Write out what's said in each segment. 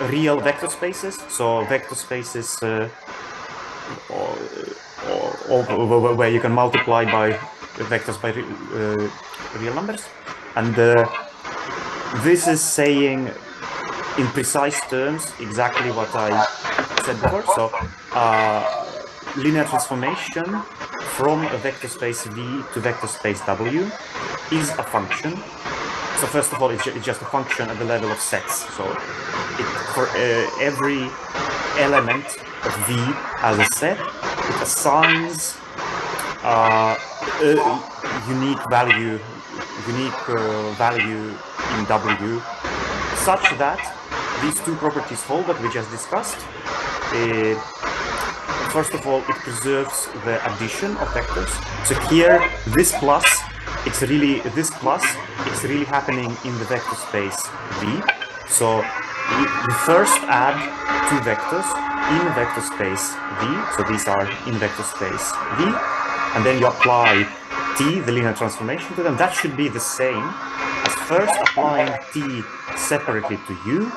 real vector spaces. So vector spaces where you can multiply by vectors by real numbers. And this is saying in precise terms exactly what I said before. So linear transformation from a vector space V to vector space W is a function. So first of all, it's just a function at the level of sets. So for every element of V as a set, it assigns a unique value in W, such that these two properties hold that we just discussed. First of all, it preserves the addition of vectors. So here, this plus, it's really happening in the vector space V. So you first add two vectors in vector space V. So these are in vector space V. And then you apply T, the linear transformation to them. That should be the same as first applying T separately to U,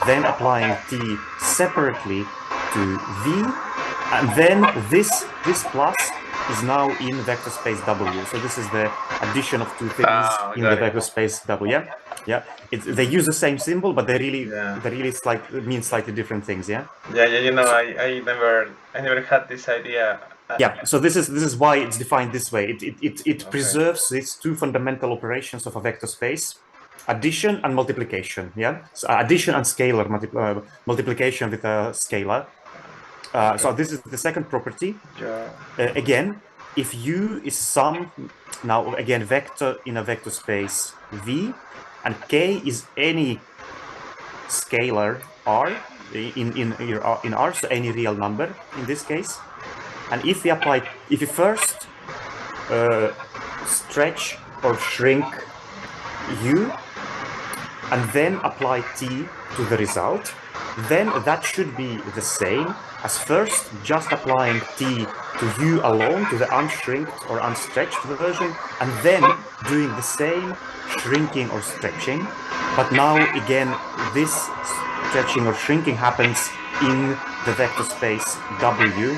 then applying T separately to V, and then this plus is now in vector space W. So this is the addition of two things in the vector space W. Yeah. They use the same symbol, but they really mean slightly different things. Yeah. You know, I never had this idea. Yeah. So this is why it's defined this way. It preserves these two fundamental operations of a vector space: addition and multiplication. Yeah. So addition and scalar multiplication with a scalar. So this is the second property. Again, if U is some, now again, vector in a vector space V, and K is any scalar R in R, so any real number in this case. And if you first stretch or shrink U, and then apply T to the result, then that should be the same as first just applying T to U alone, to the unshrinked or unstretched version, and then doing the same shrinking or stretching. But now again, this stretching or shrinking happens in the vector space W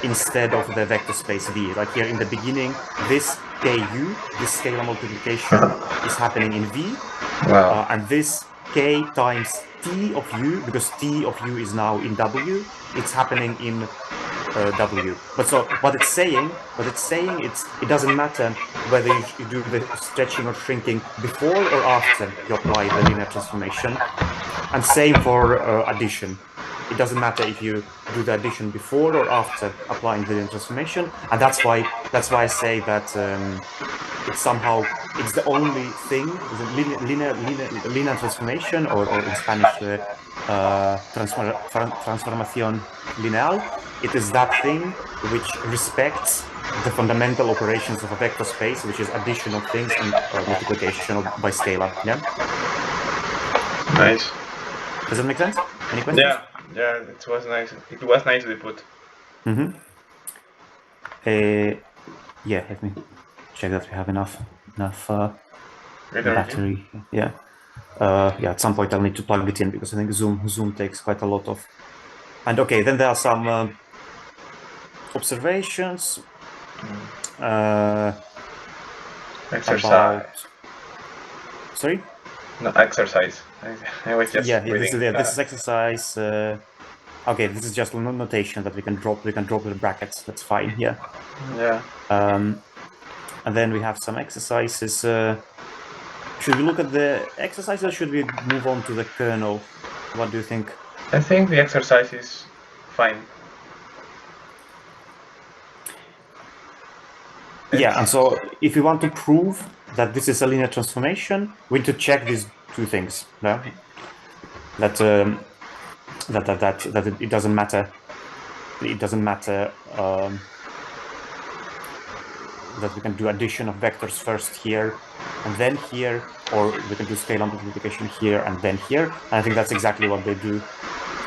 instead of the vector space V. Like here in the beginning, this KU, this scalar multiplication, is happening in V. And this K times T of U, because T of U is now in W, it's happening in W. But so what it's saying, it doesn't matter whether you do the stretching or shrinking before or after you apply the linear transformation. And same for addition. It doesn't matter if you do the addition before or after applying the linear transformation. And that's why I say that it's the only thing, the linear transformation, or in Spanish, transformación lineal. It is that thing which respects the fundamental operations of a vector space, which is addition of things and multiplication by scalar. Yeah. Nice. Does that make sense? Any questions? Yeah, it was nice. It was nicely put. Yeah, let me check that we have enough battery. Yeah. At some point I'll need to plug it in, because I think Zoom takes quite a lot of. And okay, then there are some observations. Exercise. Sorry? No, exercise. I was just this is exercise. Okay, this is just notation that we can drop the brackets. That's fine. Yeah. And then we have some exercises. Should we look at the exercises, or should we move on to the kernel? What do you think? I think the exercise is fine. Yeah, and so if we want to prove that this is a linear transformation, we need to check these two things. No? That it doesn't matter. It doesn't matter that we can do addition of vectors first here and then here, or we can do scalar multiplication here and then here. And I think that's exactly what they do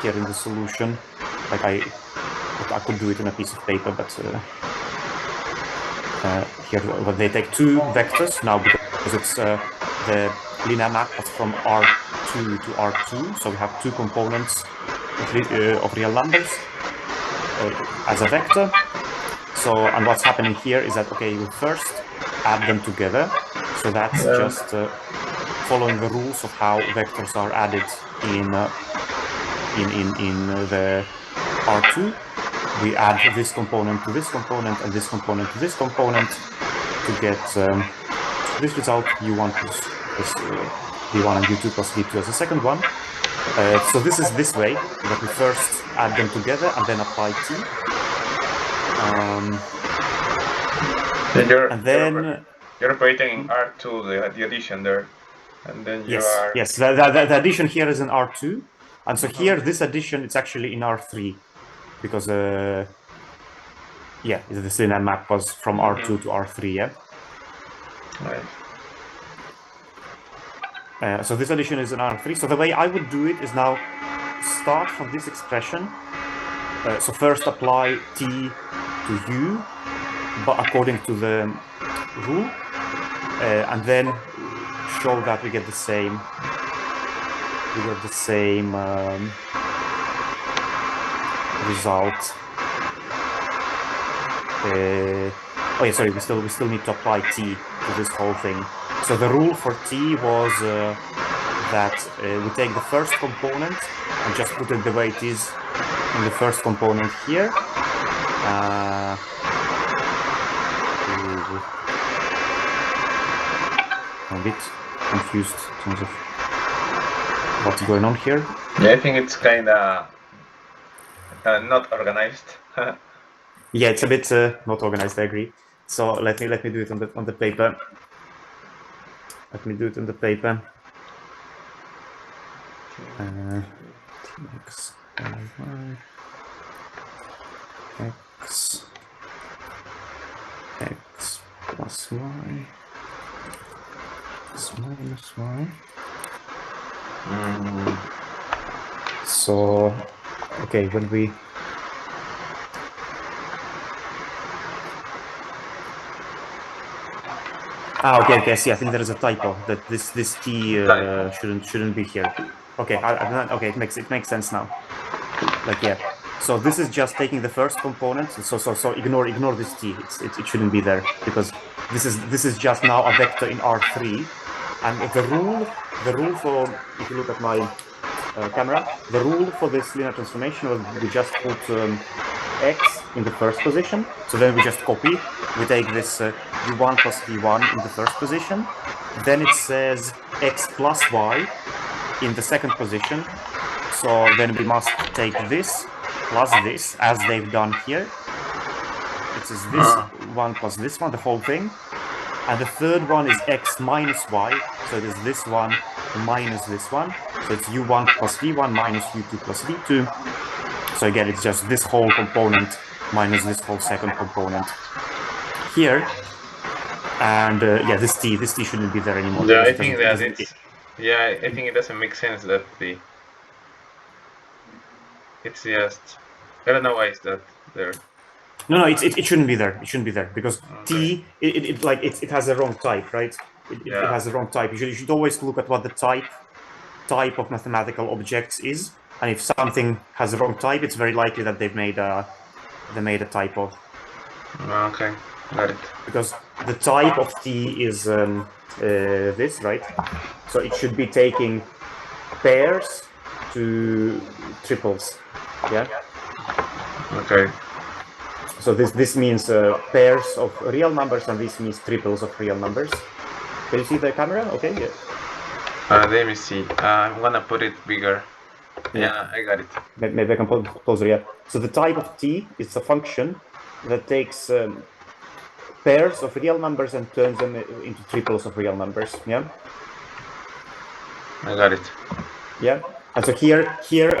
here in the solution. Like I could do it in a piece of paper, but here they take two vectors now, because it's the linear map was from R R2 to R2, so we have two components of real numbers as a vector. So, and what's happening here is that, okay, we first add them together. So that's just following the rules of how vectors are added in the R2. We add this component to this component and this component to this component to get this result, u1 plus v1 and u2 plus v2 as the second one. So this is this way, that we first add them together and then apply t. And then you're operating R2, the addition there, and then you are... Yes, the addition here is in R2, and so here, this addition, it's actually in R3, because, yeah, this linear map was from R2 to R3, yeah? Right. So this addition is in R3, so the way I would do it is now start from this expression, so first apply t to u, but according to the rule, and then show that we get the same result. Oh yeah, sorry, we still need to apply t to this whole thing. So the rule for t was that we take the first component and just put it the way it is in the first component here. I'm a bit confused in terms of what's going on here. Yeah, I think it's kind of not organized. Yeah, it's a bit not organized. I agree. So let me do it on the paper. Let me do it on the paper. X, y, x, x plus y, x minus y. So, okay, when we okay, see, I think there is a typo, that this t shouldn't be here. Okay, okay, it makes sense now. Like, yeah. So this is just taking the first component. So ignore this t. It shouldn't be there, because this is just now a vector in R3, and the rule for, if you look at my camera, the rule for this linear transformation was we just put x in the first position. So then we just copy. We take this u1 plus v1 in the first position. Then it says x plus y in the second position. So then we must take this plus this, as they've done here. It is this one plus this one, the whole thing. And the third one is x minus y. So it is this one minus this one. So it's u1 plus v1 minus u2 plus v2. So again, it's just this whole component minus this whole second component here. And yeah, this t shouldn't be there anymore. Yeah, I think that I think it doesn't make sense that it's just, I don't know why it's that there. No, it shouldn't be there. It shouldn't be there, because t it has the wrong type, right? It has the wrong type. You should always look at what the type of mathematical objects is, and if something has the wrong type, it's very likely that they made a typo. Okay, got it. Because the type of t is this, right? So it should be taking pairs to triples. Yeah. Okay. So this means pairs of real numbers, and this means triples of real numbers. Can you see the camera? Okay. Yeah. Let me see. I'm gonna put it bigger. Yeah, I got it. Maybe I can put it closer. Yeah. So the type of t is a function that takes pairs of real numbers and turns them into triples of real numbers. Yeah. I got it. Yeah. And so here,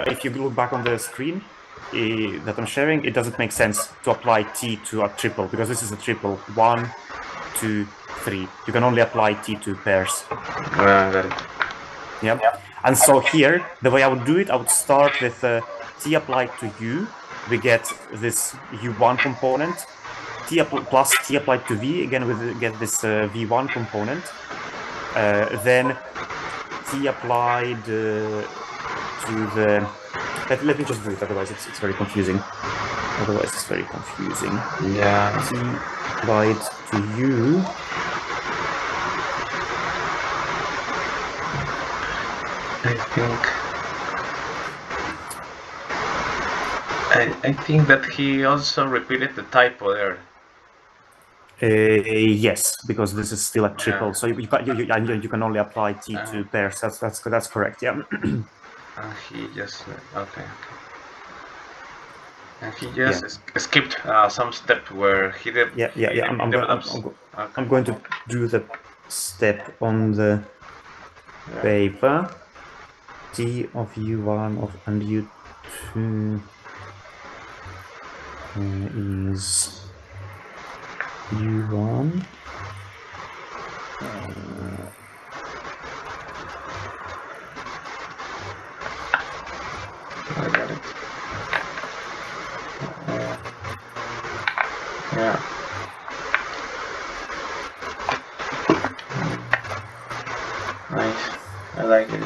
if you look back on the screen that I'm sharing, it doesn't make sense to apply t to a triple, because this is a triple. 1, 2, 3. You can only apply t to pairs. I got it. Yeah. And so here, the way I would do it, I would start with t applied to u. We get this u1 component. Plus t applied to v. Again, we get this v1 component. Then t applied to the. Let me just do it. Otherwise, it's very confusing. Yeah. T applied to u. I think that he also repeated the typo there. Yes, because this is still a triple, so you can only apply t to pairs. That's correct. Yeah. He just okay. And he just skipped some step where he did. Yeah. I'm going to do the step on the paper. T of u1 and u2 is u1. I got it. Yeah. Nice. I like it.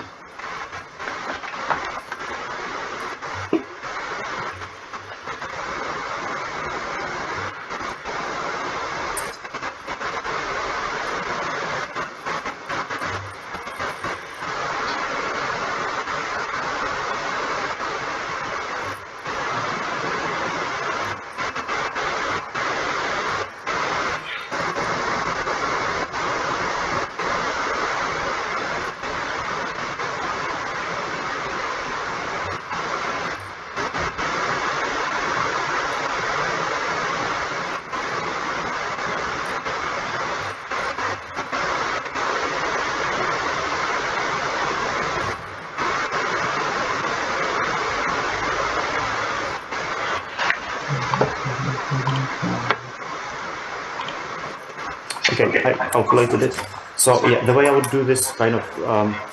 Okay, I calculated it. So yeah, the way I would do this kind of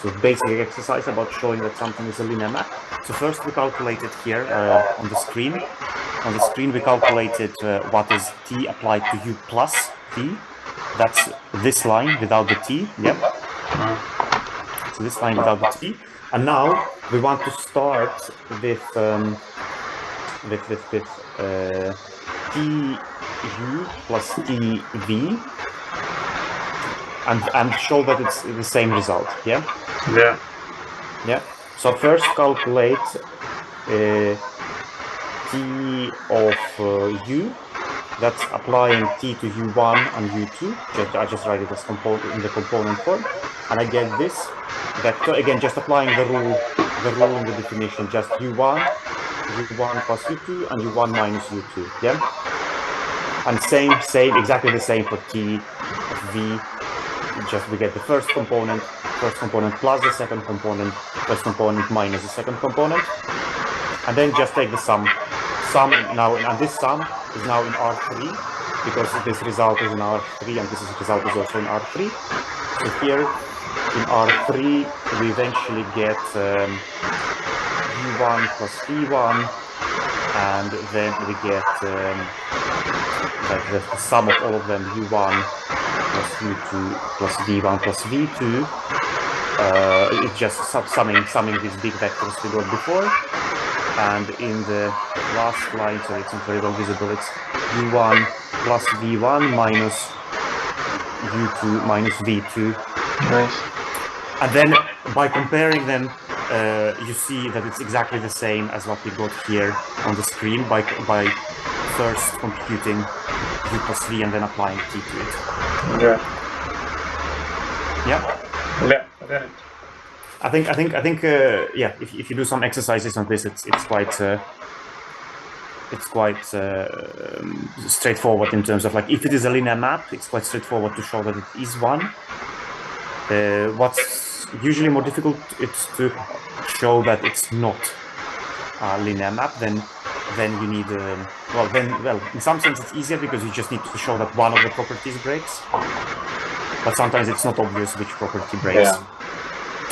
sort of basic exercise about showing that something is a linear map. So first we calculated here on the screen. On the screen we calculated what is t applied to u plus v. That's this line without the t. Yeah. So this line without the t. And now we want to start with t u plus t v. And show that it's the same result. Yeah. So first calculate t of u. That's applying t to u1 and u2. I just write it as in the component form, and I get this vector again. Just applying the rule in the definition. Just u1 plus u2 and u1 minus u2. Yeah. And same exactly the same for t of v. Just we get the first component plus the second component, first component minus the second component, and then just take the sum now, and this sum is now in R3 because this result is in R3 and this result is also in R3. So here in R3 we eventually get u1 plus v1, and then we get the sum of all of them, u1 plus u2 plus v1 plus v2. It's just summing these big vectors we got before. And in the last line, sorry, it's not very well visible, it's u1 plus v1 minus u2 minus v2. Nice. And then by comparing them, you see that it's exactly the same as what we got here on the screen by first computing u plus v and then applying t to it. Yeah. Yeah. Yeah. Okay. I think yeah. If you do some exercises on this, it's quite straightforward in terms of like if it is a linear map, it's quite straightforward to show that it is one. What's usually more difficult is to show that it's not a linear map. Then you need well in some sense it's easier because you just need to show that one of the properties breaks. But sometimes it's not obvious which property breaks. Yeah.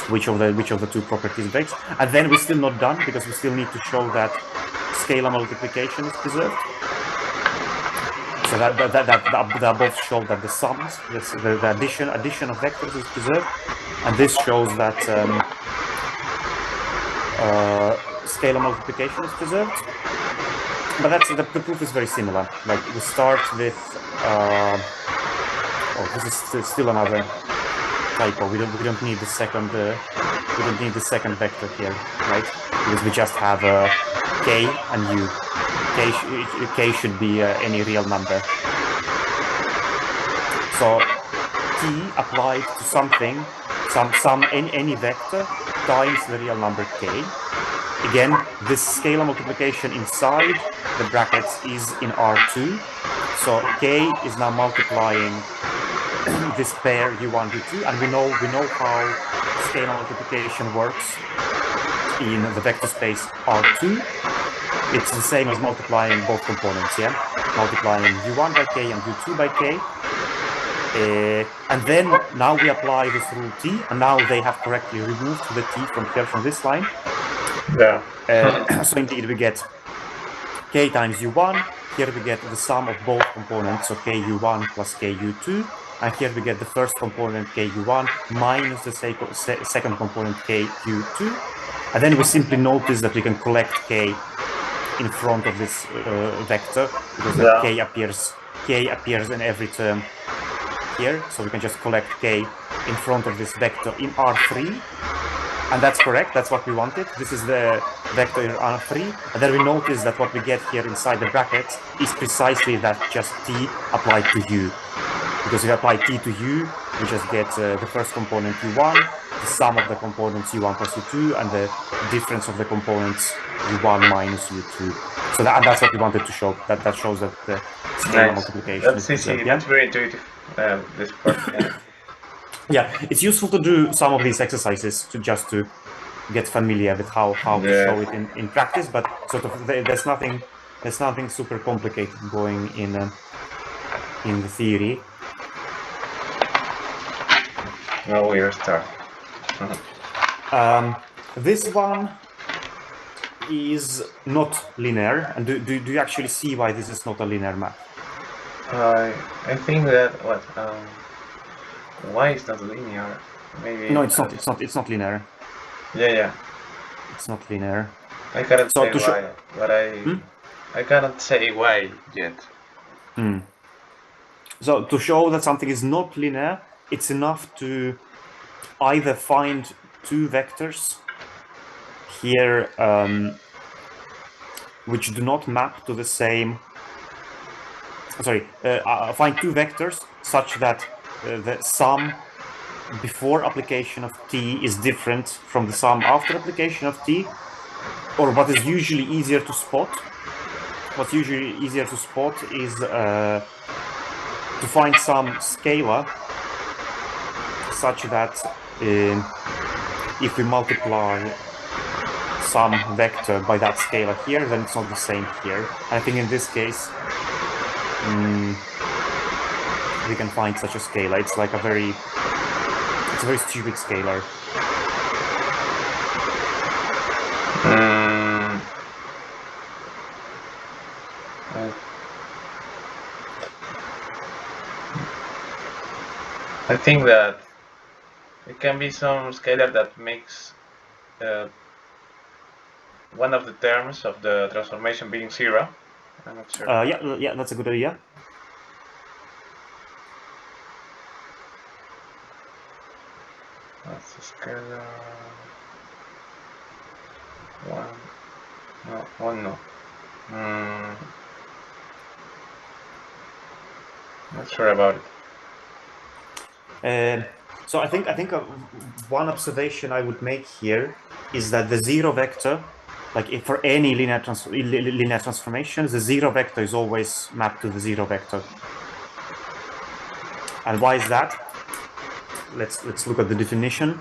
Which of the two properties breaks, and then we're still not done because we still need to show that scalar multiplication is preserved. So the above show that the sums, the addition of vectors is preserved, and this shows that scalar multiplication is preserved. But that's the proof is very similar. Like we start with oh, this is still another typo. We don't need the second vector here, right? Because we just have k and u. K should be any real number. So t applied to something, any vector times the real number k. Again, this scalar multiplication inside the brackets is in R2. So k is now multiplying this pair u1, u2, and we know how scalar multiplication works in the vector space R2. It's the same as multiplying both components, yeah? Multiplying u1 by k and u2 by k. And then now we apply this rule t, and now they have correctly removed the t from this line. Yeah. So indeed we get k times u1. Here we get the sum of both components, so ku1 plus ku2. And here we get the first component ku1 minus the second component ku2. And then we simply notice that we can collect k in front of this vector, because k appears in every term here. So we can just collect k in front of this vector in R3. And that's correct, that's what we wanted. This is the vector in R3. And then we notice that what we get here inside the brackets is precisely that, just t applied to u. Because if you apply t to u, we just get the first component u1, the sum of the components u1 plus u2, and the difference of the components u1 minus u2. So that's what we wanted to show. That shows that the scalar multiplication. That's easy. That's very intuitive. This part. Yeah. Yeah, it's useful to do some of these exercises to get familiar with how to show it in practice. But sort of there's nothing super complicated going in the theory. Now we start. This one is not linear, and do you actually see why this is not a linear map? I think that why is not linear? Maybe no, it's not. It's not linear. Yeah. It's not linear. I cannot say why, but I cannot say why yet. So to show that something is not linear, it's enough to either find two vectors here which do not map to the same. Find two vectors such that the sum before application of t is different from the sum after application of t, or what is usually easier to spot. What's usually easier to spot is to find some scalar such that if we multiply some vector by that scalar here, then it's not the same here. I think in this case we can find such a scalar. It's like a very stupid scalar. I think that it can be some scalar that makes one of the terms of the transformation being 0. I'm not sure. Yeah, that's a good idea. That's a scalar. One no. Not sure about it. So I think one observation I would make here is that the 0 vector, like if for any linear transformation, the 0 vector is always mapped to the 0 vector. And why is that? Let's look at the definition.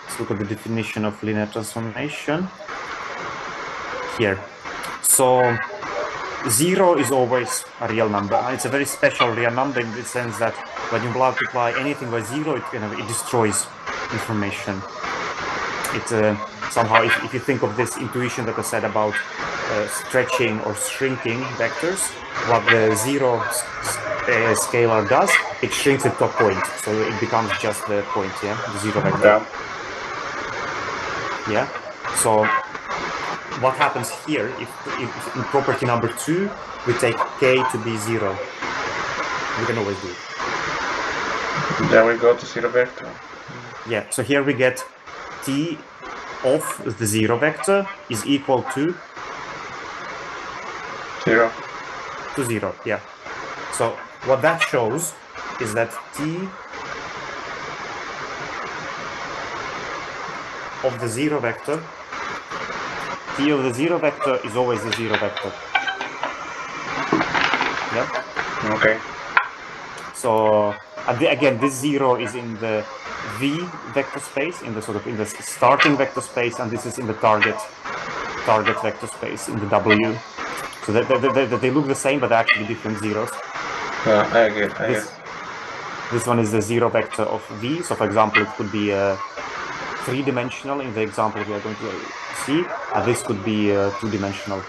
Let's look at the definition of linear transformation here. So 0 is always a real number, and it's a very special real number in the sense that when you multiply anything by 0, it destroys information. somehow, if you think of this intuition that I said about stretching or shrinking vectors, what the zero scalar does, it shrinks it to a point, so it becomes just the point, yeah, the zero vector. Yeah. So what happens here if in property number 2 we take k to be 0? We can always do it. Then we go to zero vector. Yeah. So here we get t of the zero vector is equal to 0. to 0. Yeah. So what that shows is that t of the zero vector, t of the zero vector is always the zero vector. Yeah. Okay. So again, this 0 is in the v vector space, in the starting vector space, and this is in the target vector space in the w. So they look the same, but they're actually different zeros. Yeah, I agree. This one is the zero vector of v. So for example, it could be three-dimensional in the example we are going to see, and this could be two-dimensional.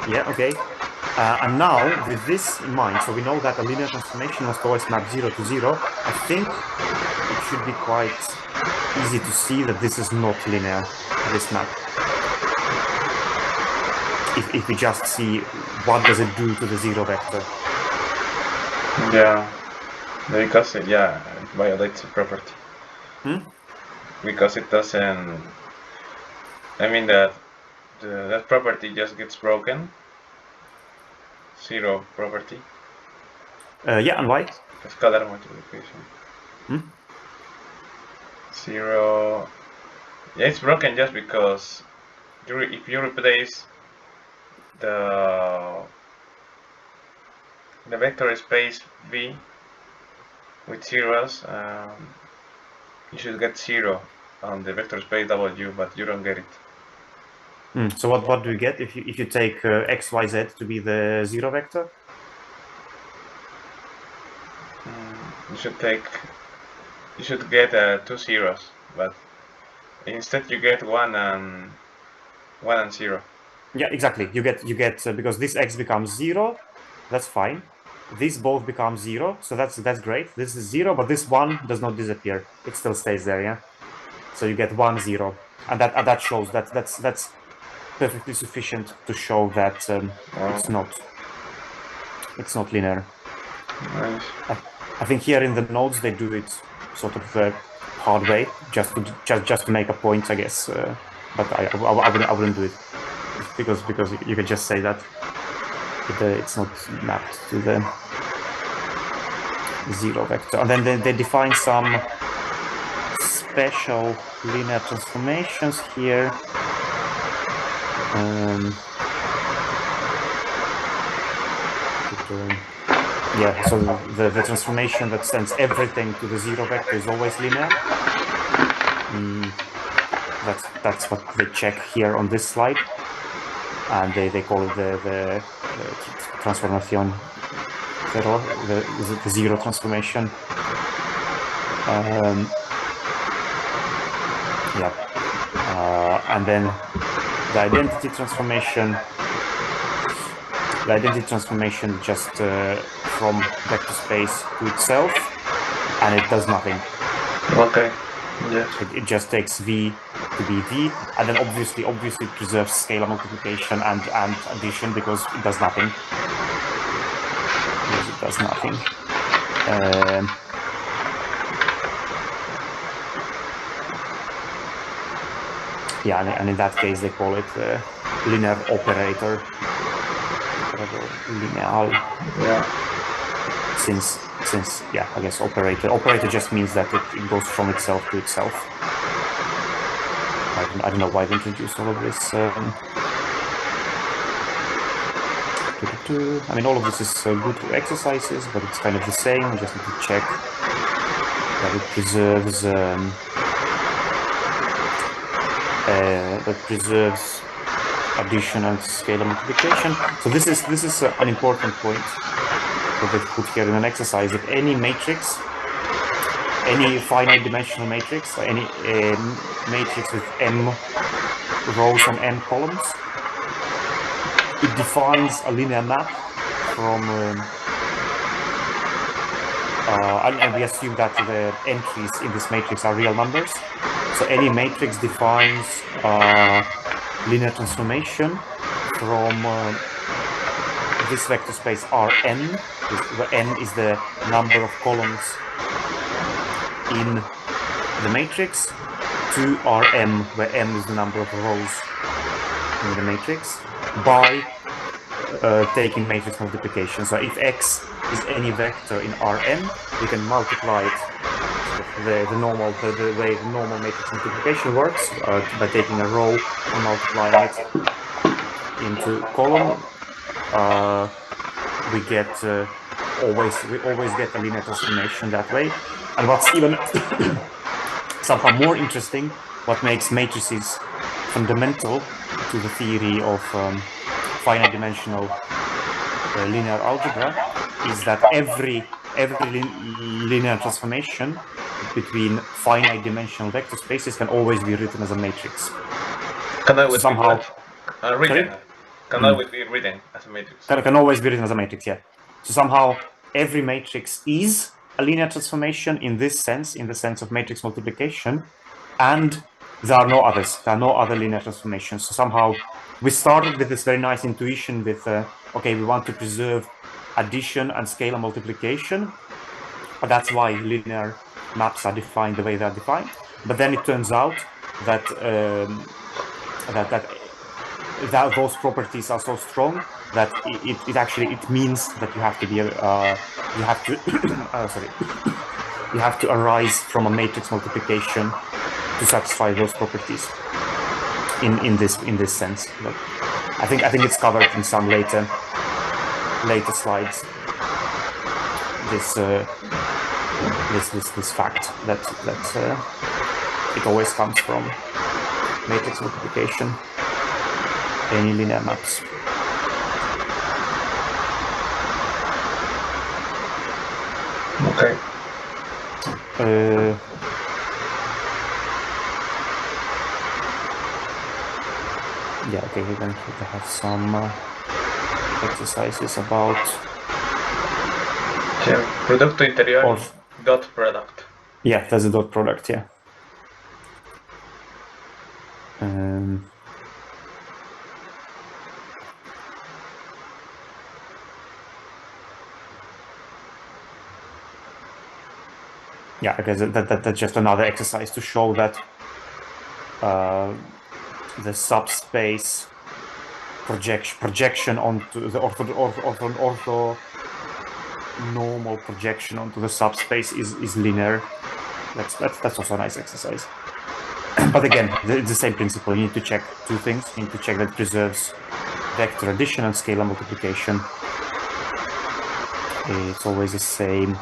Yeah, okay. And now, with this in mind, so we know that a linear transformation must always map 0 to 0. I think it should be quite easy to see that this is not linear, this map. If we just see what does it do to the zero vector. Yeah, because it violates the property. Because it doesn't. I mean that that property just gets broken. Zero property. Yeah, and why? Scalar multiplication. 0. Yeah, it's broken just because if you replace the vector space V with zeros, you should get 0 on the vector space W, but you don't get it. So what do you get if you take x, y, z to be the zero vector? You should get 2 zeros, but instead you get 1 and 0. Yeah, exactly. You get because this x becomes 0, that's fine. These both become 0, so that's great. This is 0, but this 1 does not disappear. It still stays there, yeah. So you get 1, 0, and that shows that's perfectly sufficient to show that it's not linear. Nice. I think here in the nodes they do it sort of the hard way, just to make a point, I guess. But I wouldn't do it because you could just say that it's not mapped to the zero vector, and then they define some special linear transformations here. Yeah, so the transformation that sends everything to the zero vector is always linear. That's what they check here on this slide, and they call it the transformación zero, the zero transformation. Yeah, and then the identity transformation. The identity transformation just from vector space to itself, and it does nothing. Okay. Yeah. It just takes v to be v, and then obviously preserves scalar multiplication and addition because it does nothing. It does nothing. Yeah, and in that case they call it linear operator. Lineal. Yeah. Since yeah, I guess operator just means that it goes from itself to itself. I don't know why they introduced all of this. I mean, all of this is good exercises, but it's kind of the same. We just need to check that it preserves addition and scalar multiplication. So this is an important point that they've put here in an exercise. If any matrix any finite dimensional matrix, or any matrix with m rows and n columns, it defines a linear map from, and we assume that the entries in this matrix are real numbers. So any matrix defines linear transformation from this vector space Rn, where n is the number of columns in the matrix, to Rm, where m is the number of rows in the matrix, by taking matrix multiplication. So if x is any vector in Rn, we can multiply it the way the normal matrix multiplication works, by taking a row and multiplying it into column. We always get a linear transformation that way. And what's even somehow more interesting, what makes matrices fundamental to the theory of finite dimensional linear algebra, is that every linear transformation between finite dimensional vector spaces can always be written as a matrix. Can always somehow be written. Can always be written as a matrix. Can always be written as a matrix, yeah. So somehow every matrix is a linear transformation in this sense, in the sense of matrix multiplication, and there are no others. There are no other linear transformations. So somehow we started with this very nice intuition with, okay, we want to preserve addition and scalar multiplication. But that's why linear maps are defined the way they are defined. But then it turns out that that those properties are so strong that it actually means that you have to be you have to arise from a matrix multiplication to satisfy those properties in this sense. But I think it's covered in some later slides. This fact that it always comes from matrix multiplication, any linear maps. Okay. Yeah, okay, we're going to have some exercises about producto interior dot product. Yeah, that's a dot product, yeah. Yeah, I guess that's just another exercise to show that the subspace projection onto the orthonormal projection onto the subspace is linear. That's also a nice exercise. But again, it's the same principle. You need to check two things. You need to check that it preserves vector addition and scalar multiplication. It's always the same.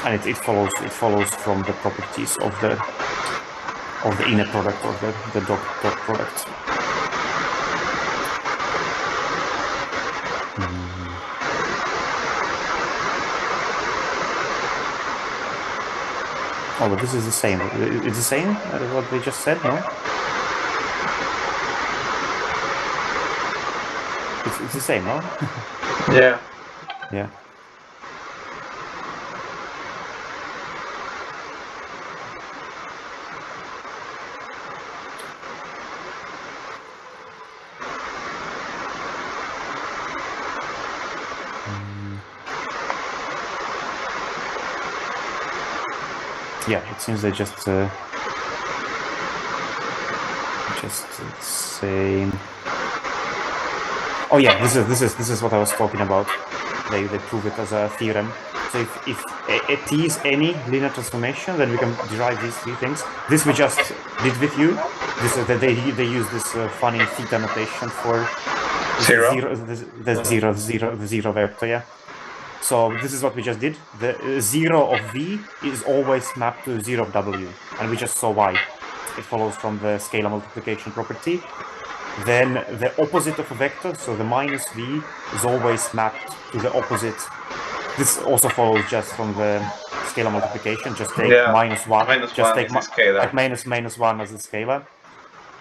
And it follows from the properties of the inner product, of the dot product. Oh, but this is the same. It's the same what they just said, no? It's the same, no? Yeah. Yeah. Yeah, it seems they just same. Oh yeah, this is what I was talking about. They prove it as a theorem. So if a t is any linear transformation, then we can derive these three things. This we just did with you. This they use this funny theta notation for Zero. The zero vector. Yeah. So this is what we just did. The 0 of v is always mapped to 0 of w, and we just saw why. It follows from the scalar multiplication property. Then the opposite of a vector, so the minus v, is always mapped to the opposite. This also follows just from the scalar multiplication. Just take minus 1. Minus just 1 take is the scalar. Like minus 1 as a scalar.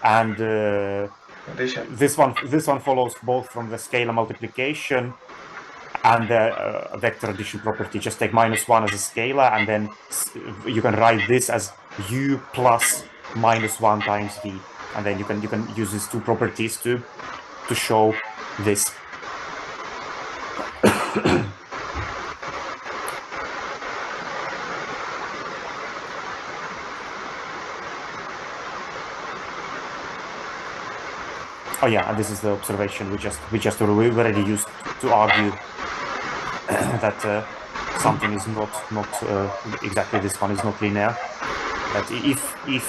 And Addition. this one follows both from the scalar multiplication and the vector addition property. Just take minus 1 as a scalar, and then you can write this as u plus minus 1 times v, and then you can use these two properties to show this. Oh yeah, and this is the observation we already used to argue that something is not exactly this one is not linear. That if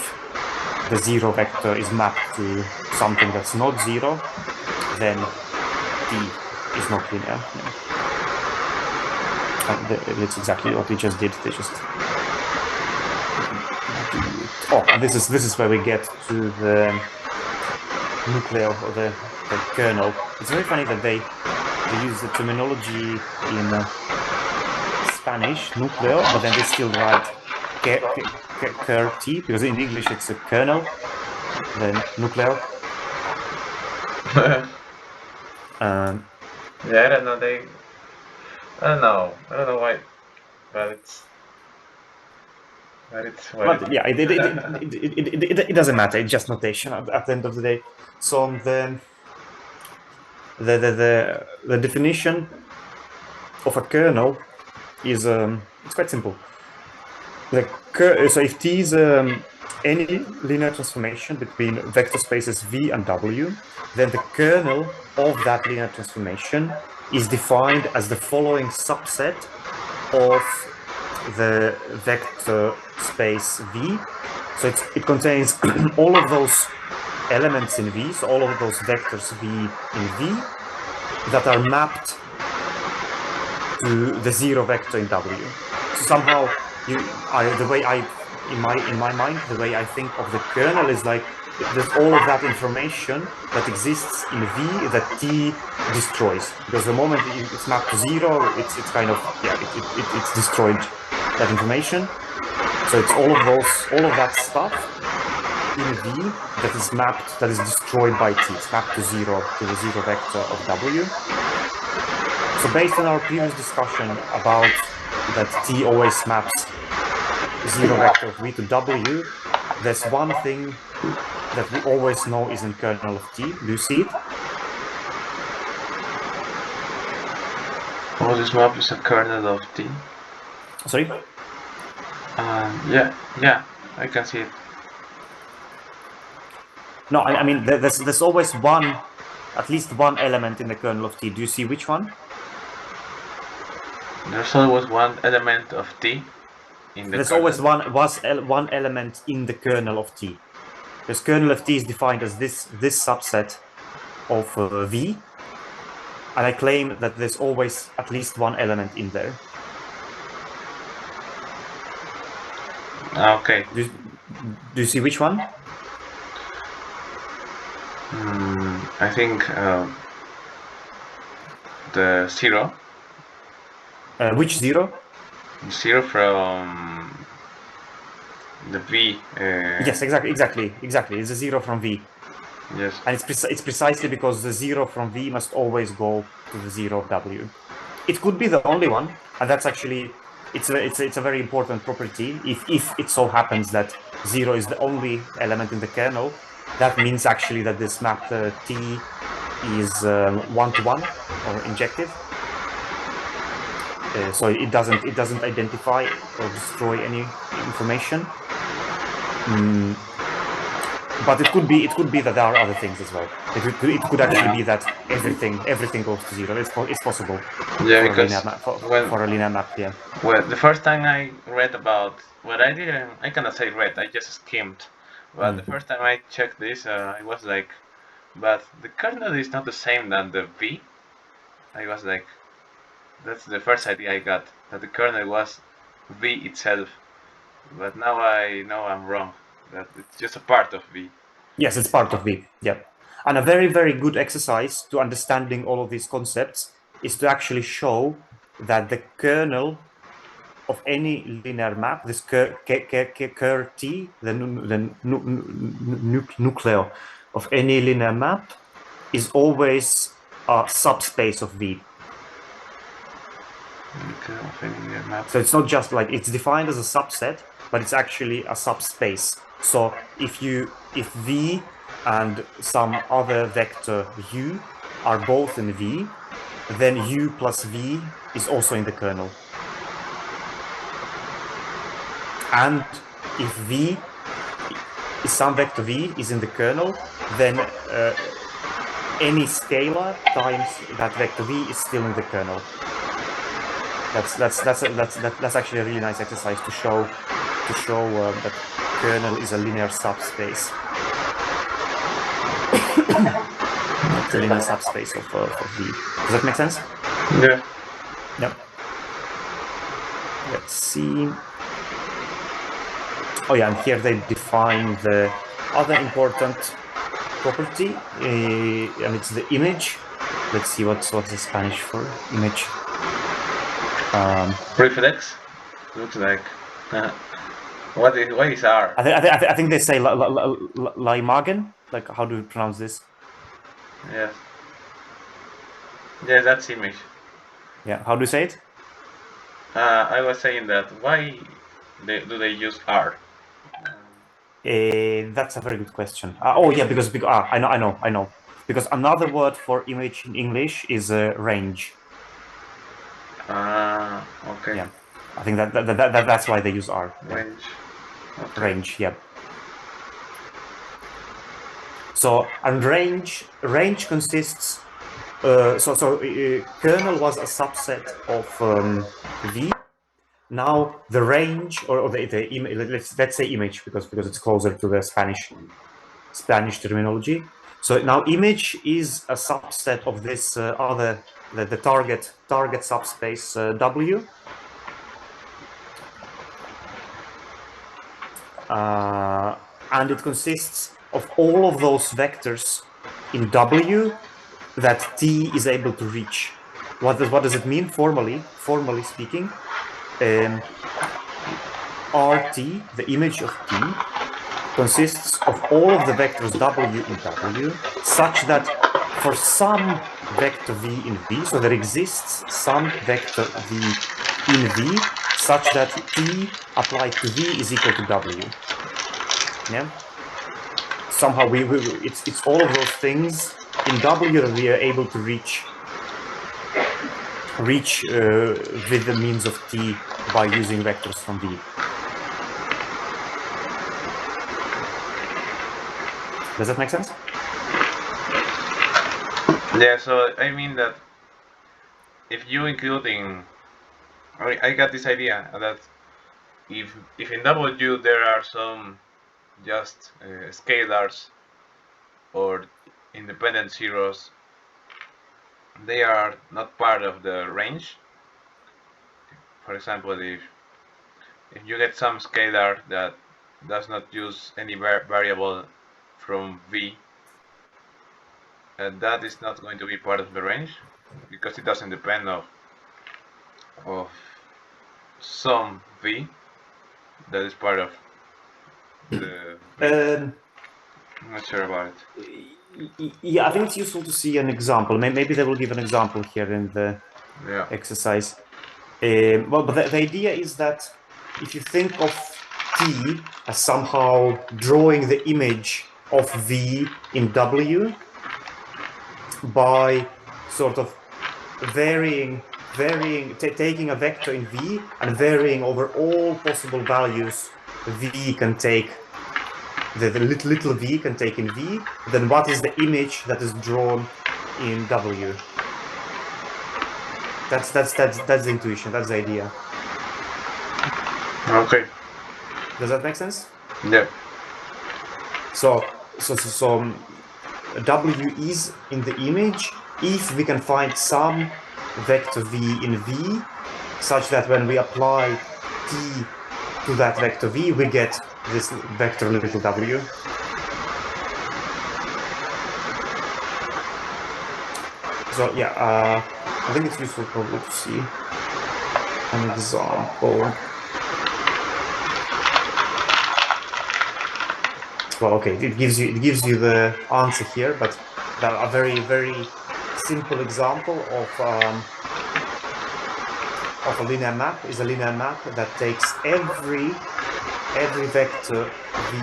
the 0 vector is mapped to something that's not 0, then t is not linear. Yeah. And that's exactly what we just did. They just and this is where we get to the nucleo, or the kernel. It's very funny that they use the terminology in Spanish, nucleo, but then they still write t, because in English it's a kernel, then nucleo. Yeah, I don't know. I don't know why, but it's. But yeah, it doesn't matter. It's just notation at the end of the day. So the definition of a kernel is it's quite simple. So if t is any linear transformation between vector spaces v and w, then the kernel of that linear transformation is defined as the following subset of the vector space v. So it contains all of those elements in v, so all of those vectors v in v that are mapped to the 0 vector in w. So somehow in my mind, the way I think of the kernel is like there's all of that information that exists in v that t destroys, because the moment it's mapped to 0, it's kind of it's destroyed, that information. So it's all of that stuff in v that is destroyed by t. It's mapped to 0, to the 0 vector of w. So based on our previous discussion about that t always maps 0 vector of v to w, there's one thing that we always know is in kernel of t. Do you see it? Oh, this map is a kernel of t. Sorry? Yeah, I can see it. No, I mean there's always at least one element in the kernel of t. Do you see which one? There's always one element of t in the There's kernel. always one element in the kernel of t. Because kernel of t is defined as this subset of v, and I claim that there's always at least one element in there. Okay. Do you see which one? I think the 0. Which 0? 0 from the v. Yes, exactly. It's a 0 from v. Yes. And it's precisely because the 0 from v must always go to the 0 of w. It could be the only one, and that's actually it's a very important property. If it so happens that 0 is the only element in the kernel, that means actually that this map t is 1-to-1 or injective. So it doesn't identify or destroy any information. But it could be that there are other things as well. It could actually be that everything goes to 0. It's possible. Yeah, for because for a linear map, yeah. Well, the first time I read about I cannot say read, I just skimmed. But the first time I checked this, I was like, but the kernel is not the same than the V. I was like, That's the first idea I got, that the kernel was V itself. But now I know I'm wrong, that it's just a part of V. Yes, it's part of V. Yeah. And a very, very good exercise to understanding all of these concepts is to actually show that the kernel of any linear map, this ker T, the nucleo of any linear map, is always a subspace of V. So it's not just like it's defined as a subset, but it's actually a subspace. So if V and some other vector U are both in V, then U plus V is also in the kernel. And if V is some vector V is in the kernel, then any scalar times that vector V is still in the kernel. That's actually a really nice exercise to show that kernel is a linear subspace. It's a linear subspace of V. Does that make sense? Yeah. Yep. Let's see. Oh yeah, and here they define the other important property, and it's the image. Let's see what's the Spanish for image. Reflex? Looks like. What is R? I think they say la imagen. Like, how do you pronounce this? Yes. Yeah, that's image. Yeah, how do you say it? I was saying that why do they use R? That's a very good question. Oh yeah, because I know. Because another word for image in English is range. Okay. Yeah, I think that's why they use R. Range. Okay. Range, yeah. So, and range consists. Kernel was a subset of V. Now the range, or let's say image, because it's closer to the Spanish terminology. So now image is a subset of this the target subspace W. And it consists of all of those vectors in W that T is able to reach. What does it mean formally? Formally speaking, RT, the image of T, consists of all of the vectors W in W, such that for some vector V in V, so there exists some vector V in V, such that T applied to V is equal to W. Yeah. Somehow it's all of those things in W that we are able to reach with the means of T by using vectors from V. Does that make sense? Yeah, so I mean that if you including, I got this idea that if in W there are some just scalars or independent zeros, they are not part of the range. For example, if you get some scalar that does not use any variable from V, that is not going to be part of the range because it doesn't depend of some V that is part of the I'm not sure about it. Yeah, I think it's useful to see an example. Maybe they will give an example here in the exercise. Well, but the idea is that if you think of T as somehow drawing the image of V in W by sort of taking a vector in V and varying over all possible values V can take, the little V can take in V, then what is the image that is drawn in W? That's the intuition, that's the idea. Okay. Does that make sense? Yeah. So W is in the image if we can find some vector v in V, such that when we apply t to that vector v, we get this vector little w. So yeah, I think it's useful probably to see an example. Well, okay, it gives you the answer here, but a very simple example of a linear map is a linear map that takes every vector v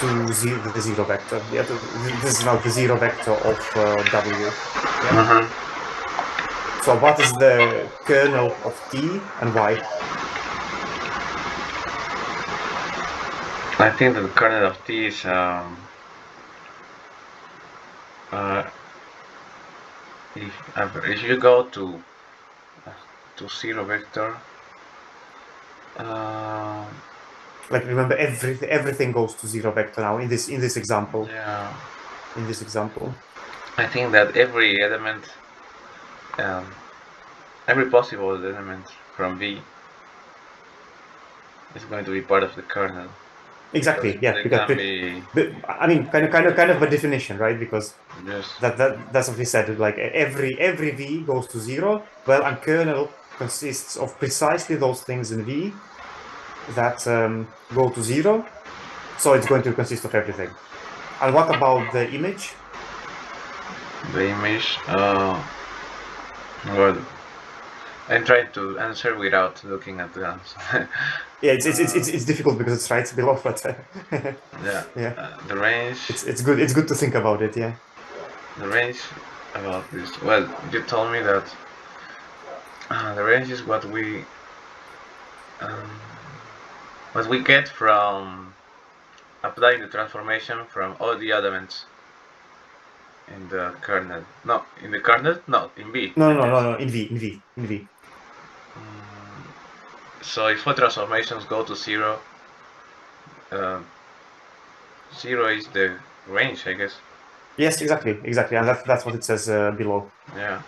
to the zero vector. Yeah, this is now the zero vector of w. Yeah? So what is the kernel of t and why? I think that the kernel of t is if you go to zero vector, like remember everything goes to zero vector now in this example. Yeah. In this example, I think that every element, every possible element from V is going to be part of the kernel. Exactly. Yeah. Because I mean, kind of by definition, right? Because yes. that's what we said. Like every V goes to zero. Well, and kernel consists of precisely those things in V that go to zero. So it's going to consist of everything. And what about the image? The image. Well, I'm trying to answer without looking at the answer. Yeah, it's difficult because it's right below, but yeah. The range. It's good. It's good to think about it. Yeah. The range about this. Well, you told me that the range is what we get from applying the transformation from all the elements in the kernel. No, in the kernel? No, in V. No, in V. So if all transformations go to zero, zero is the range, I guess. Yes, exactly, and that's what it says below. Yeah.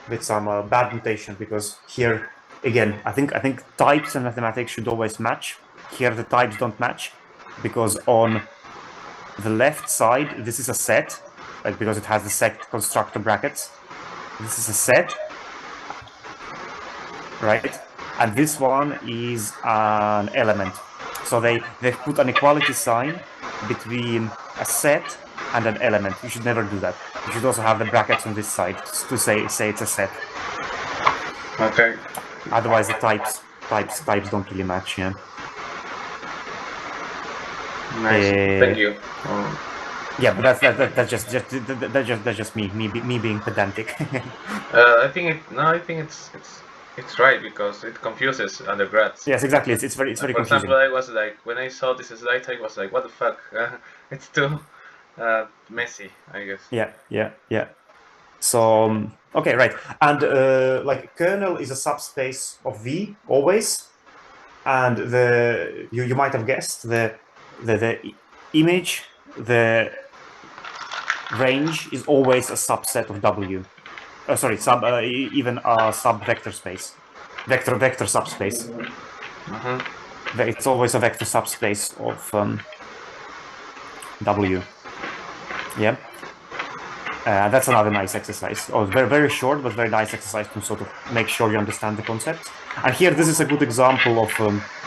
With some bad notation, because here again, I think types and mathematics should always match. Here the types don't match, because on the left side this is a set, like because it has the set constructor brackets. This is a set, right? And this one is an element. So they've put an equality sign between a set and an element. You should never do that. You should also have the brackets on this side to say it's a set. Okay. Otherwise, the types don't really match. Yeah. Nice. Thank you. Yeah, but that's just me being pedantic. I think it's right because it confuses undergrads. Yes, exactly. It's very For confusing. example, I was like, when I saw this slide, I was like, what the fuck? It's too messy, I guess. Yeah. So okay, right, and like kernel is a subspace of V always, and you might have guessed the image, the range is always a subset of W. Sorry, even a sub-vector space, vector subspace. It's always a vector subspace of W. Yeah. That's another nice exercise. Oh, very short, but very nice exercise to sort of make sure you understand the concept. And here, this is a good example of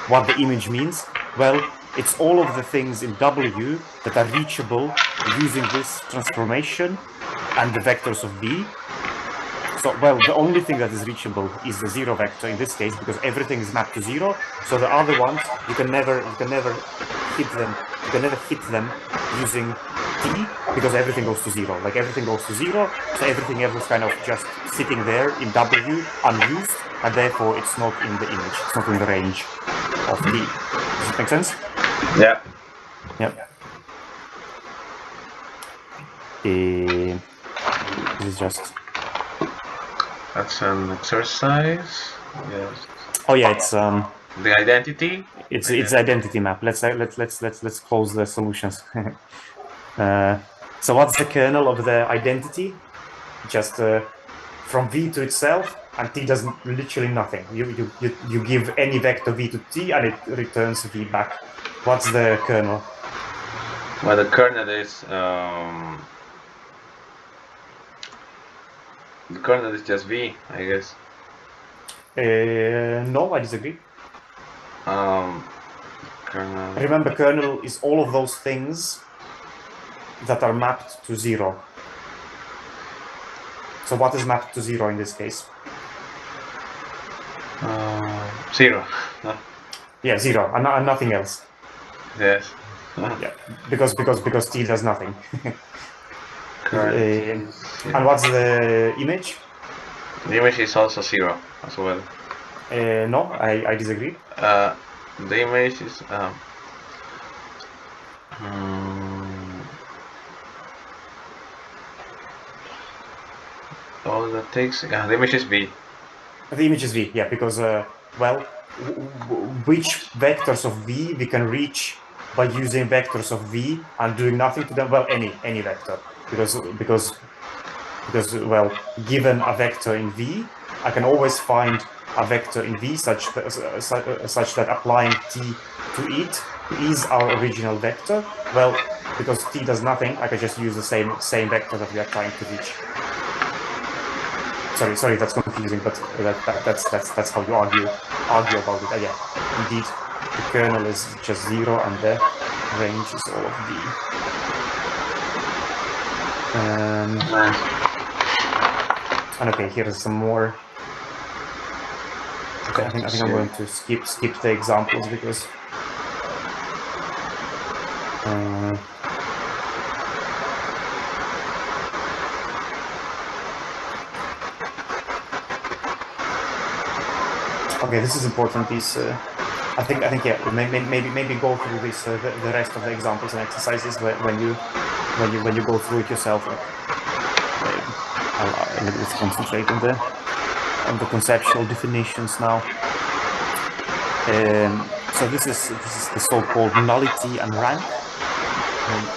what the image means. Well, it's all of the things in W that are reachable using this transformation and the vectors of V. So, well, the only thing that is reachable is the zero vector in this case, because everything is mapped to zero. So the other ones, you can never hit them. You can never hit them using T, because everything goes to zero. Like everything goes to zero, so everything else is kind of just sitting there in W, unused, and therefore it's not in the image. It's not in the range of V. Does it make sense? Yeah. Yep. This is just. That's an exercise. Yes. Oh yeah, it's the identity. It's identity map. Let's close the solutions. So what's the kernel of the identity? Just from v to itself, and t does literally nothing. You give any vector v to t, and it returns v back. What's the kernel? Well, the kernel is just v, I guess. No, I disagree. Kernel. Remember, kernel is all of those things that are mapped to 0. So what is mapped to 0 in this case? 0. No? Yeah, 0, and nothing else. Yes. Yeah, because t does nothing. Kernel. And what's the image? The image is also 0 as well. No, I disagree. The image is oh, that takes the image is v. The image is v, yeah, because well, which vectors of v we can reach by using vectors of v and doing nothing to them? Well, any vector, because well, given a vector in v, I can always find a vector in v such that applying t to it is our original vector. Well, because t does nothing, I can just use the same vector that we are trying to reach. Sorry, that's confusing, but that's how you argue about it. Yeah, indeed, the kernel is just 0, and the range is all of v. And okay, here is some more. Okay, I think I'm going to skip the examples because. Okay, this is important. These, I think, yeah. Maybe go through this, the rest of the examples and exercises when you go through it yourself. Let's concentrate on the conceptual definitions now. So this is the so-called nullity and rank,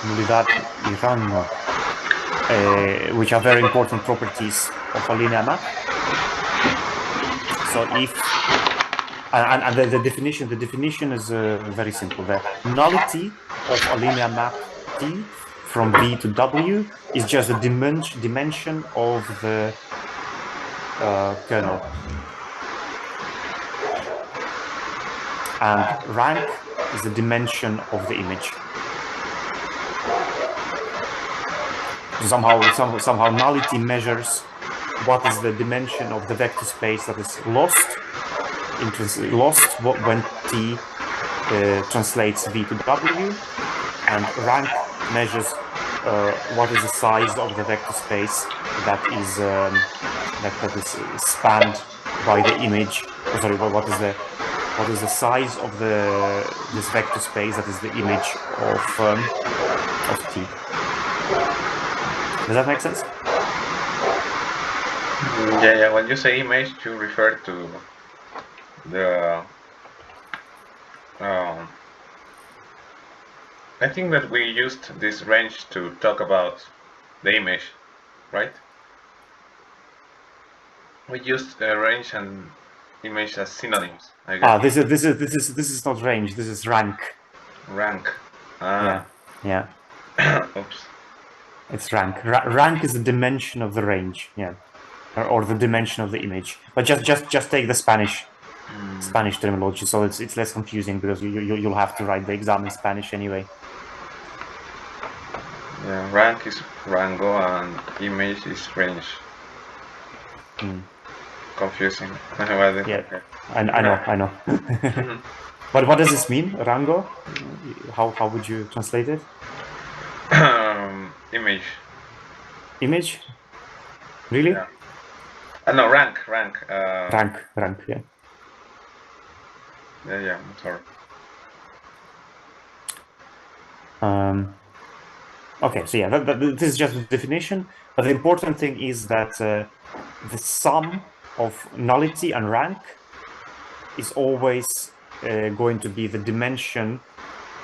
nulidad y rango, which are very important properties of a linear map. So if and the definition is very simple. The nullity of a linear map T from V to W is just the dimension of the kernel, and rank is the dimension of the image. Somehow nullity measures what is the dimension of the vector space that is lost when T translates V to W, and rank measures what is the size of the vector space that is spanned by the image. Sorry, what is the size of this vector space that is the image of T? Does that make sense? Yeah. When you say image, you refer to the. I think that we used this range to talk about the image, right? We used range and image as synonyms, I guess. This is not range. This is rank. Rank. Yeah. Oops. It's rank. Rank is the dimension of the range. Yeah, or the dimension of the image. But just take the Spanish terminology, so it's less confusing because you'll have to write the exam in Spanish anyway. Yeah, rank is rango and image is range. Confusing. Yeah, I know. But what does this mean, rango? How would you translate it? Image. Image? Really? Yeah. No, rank. Rank, yeah. Yeah, I'm sorry. Okay, so yeah, this is just the definition, but the important thing is that the sum of nullity and rank is always going to be the dimension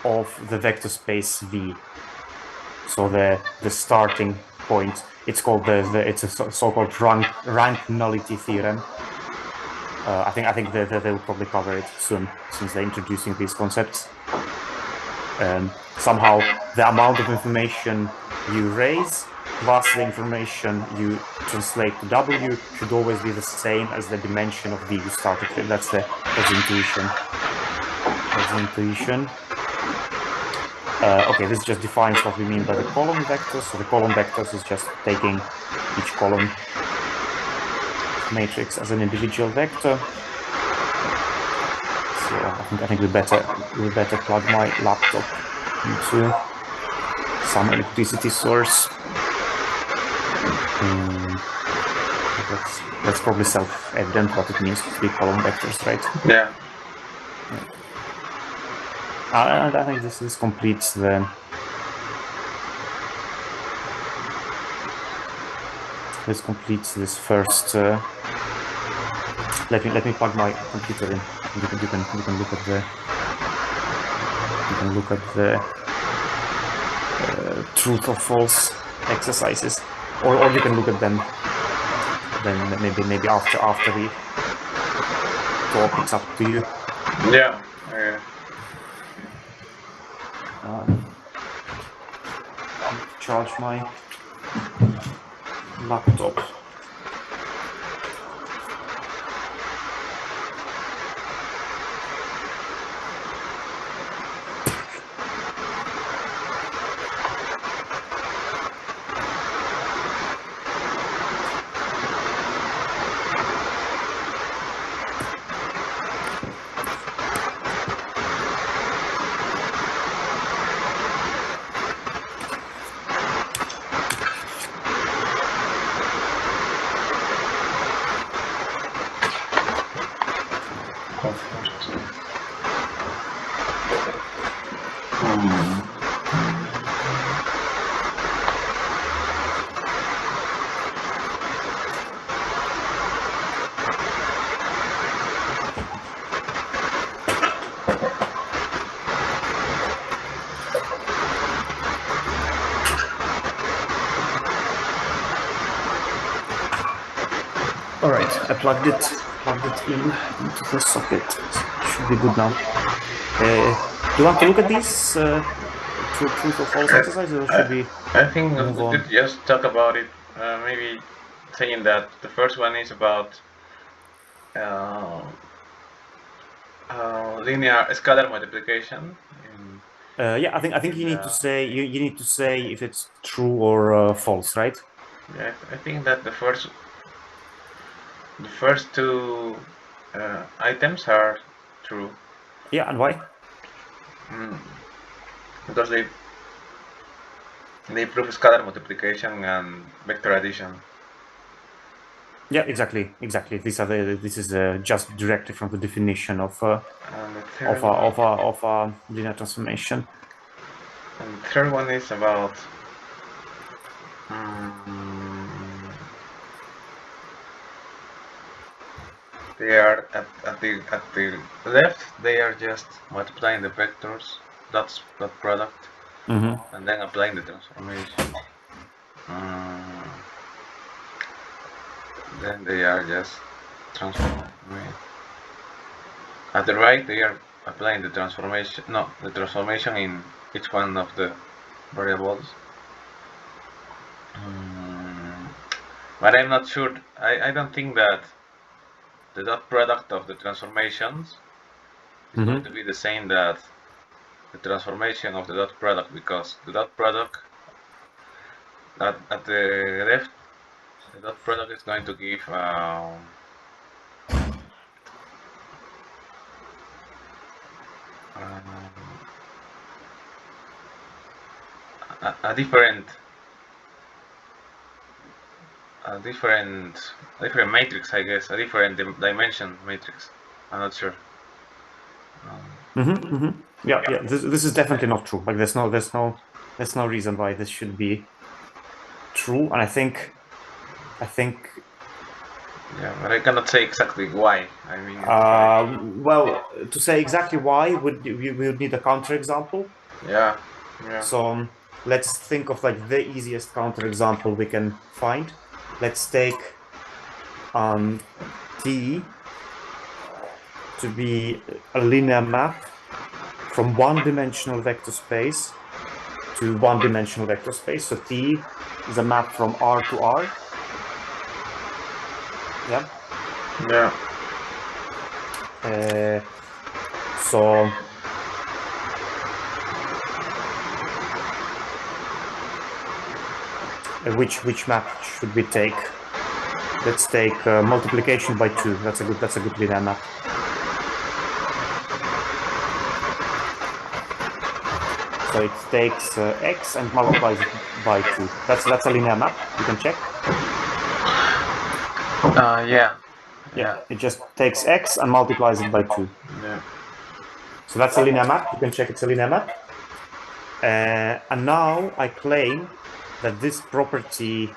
of the vector space V. So the starting point. It's called it's a so-called rank nullity theorem. I think they will probably cover it soon, since they're introducing these concepts. Somehow the amount of information you raise plus the information you translate to W should always be the same as the dimension of V you started with. That's the intuition. That's the intuition. Okay, this just defines what we mean by the column vectors. So the column vectors is just taking each column matrix as an individual vector. So I think we better plug my laptop into some electricity source. That's probably self-evident what it means to be column vectors, right? Yeah. And I think this completes the. This completes this first. Let me plug my computer in. You can look at the. You can look at the truth or false exercises, or you can look at them. Then maybe after we talk, it's up to you. Yeah. Charge my laptop. All right, I plugged it into the socket. It should be good now. Do you want to look at these truth or false exercises, or should we? I think move we on? could just talk about it. Maybe saying that the first one is about linear scalar multiplication. Yeah, I think you need to say you need to say if it's true or false, right? Yeah, I think that the first two items are true. Yeah, and why? Because they prove scalar multiplication and vector addition. Yeah, exactly. This is just directly from the definition of a linear transformation. And the third one is about they are at the left. They are just multiplying the vectors. That's dot product, and then applying the transformation. Then they are just transforming. At the right, they are applying the transformation. No, the transformation in each one of the variables. But I'm not sure. I don't think that the dot product of the transformations is going to be the same that the transformation of the dot product, because the dot product at the left, the dot product is going to give a different matrix, I guess, a different dimension matrix. I'm not sure. Yeah. This is definitely not true. Like there's no reason why this should be true, and I think. Yeah, but I cannot say exactly why. I mean. Well, to say exactly why we would need a counterexample. Yeah. So let's think of like the easiest counterexample we can find. Let's take T to be a linear map from one-dimensional vector space to one-dimensional vector space. So T is a map from R to R. Yeah. Yeah. So which map should we take? Let's take multiplication by 2. That's a good linear map. So it takes x and multiplies it by 2. That's a linear map. You can check. Yeah. It just takes x and multiplies it by 2. Yeah. So that's a linear map. You can check it's a linear map. And now I claim that this property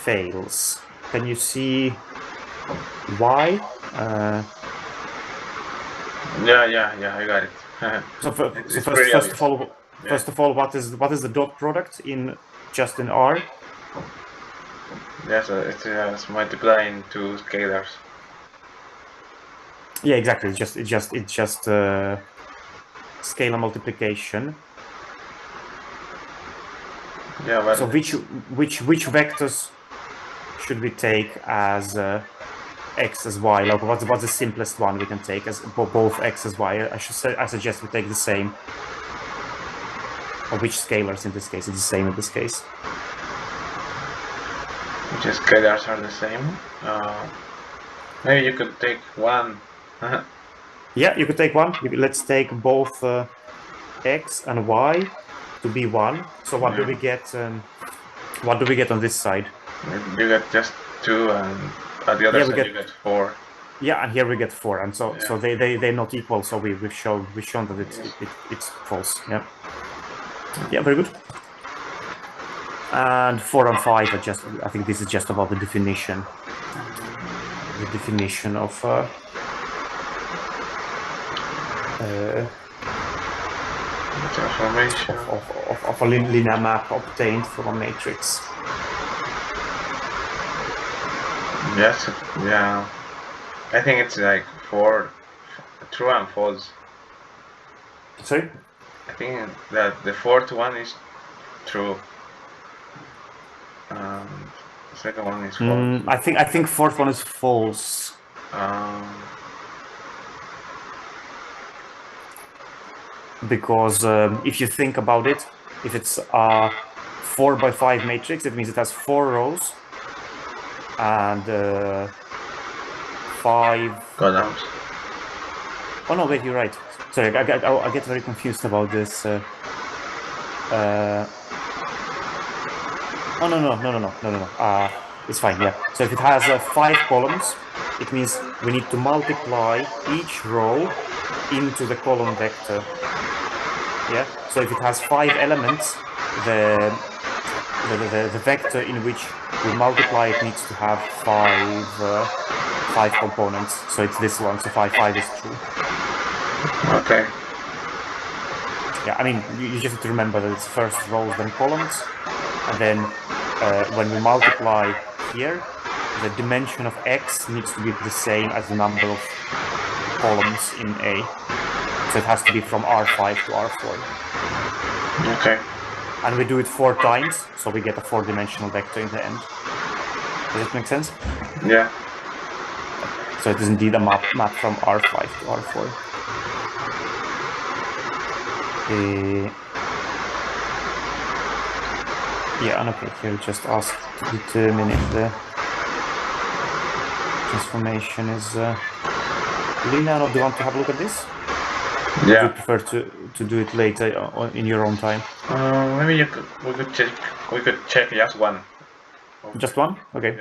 fails. Can you see why? Yeah, I got it. First of all, what is the dot product in R? Yeah, so it's multiplying two scalars. Yeah, exactly. It's just scalar multiplication. Yeah, but so which vectors should we take as x as y? Like what's the simplest one we can take as both x as y? I suggest we take the same. Or which scalars in this case? It's the same in this case. Which scalars are the same? Maybe you could take one. Yeah, you could take one. Let's take both x and y to be 1. So what do we get? What do we get on this side? You get just 2, and at the other side you get 4. Yeah, and here we get 4, and so they're not equal. So we've shown that it's false. Yeah. Yeah, very good. And 4 and 5 are just. I think this is just about the definition. The definition of. Transformation of a linear map obtained from a matrix. Yes, yeah. I think it's like 4 true and false. Sorry? I think that the fourth one is true. The second one is false. I think fourth one is false. Because if you think about it, if it's a 4 by 5 matrix, it means it has 4 rows and 5 columns. Oh no, wait, you're right. Sorry, I get very confused about this. Oh no. It's fine. Yeah. So if it has 5 columns, it means we need to multiply each row into the column vector. Yeah. So if it has 5 elements, the vector in which we multiply it needs to have 5 components. So it's this one. So 5 is true. Okay. Yeah, I mean, you just have to remember that it's first rows, then columns, and then when we multiply here, the dimension of x needs to be the same as the number of columns in A. So it has to be from R5 to R4. Okay. And we do it 4 times, so we get a 4-dimensional vector in the end. Does it make sense? Yeah. So it is indeed a map from R5 to R4. Yeah, and okay, here we just ask to determine if the transformation is linear, or do you want to have a look at this? Yeah. Or do you prefer to do it later in your own time? Maybe we could check just one. Just one? Okay.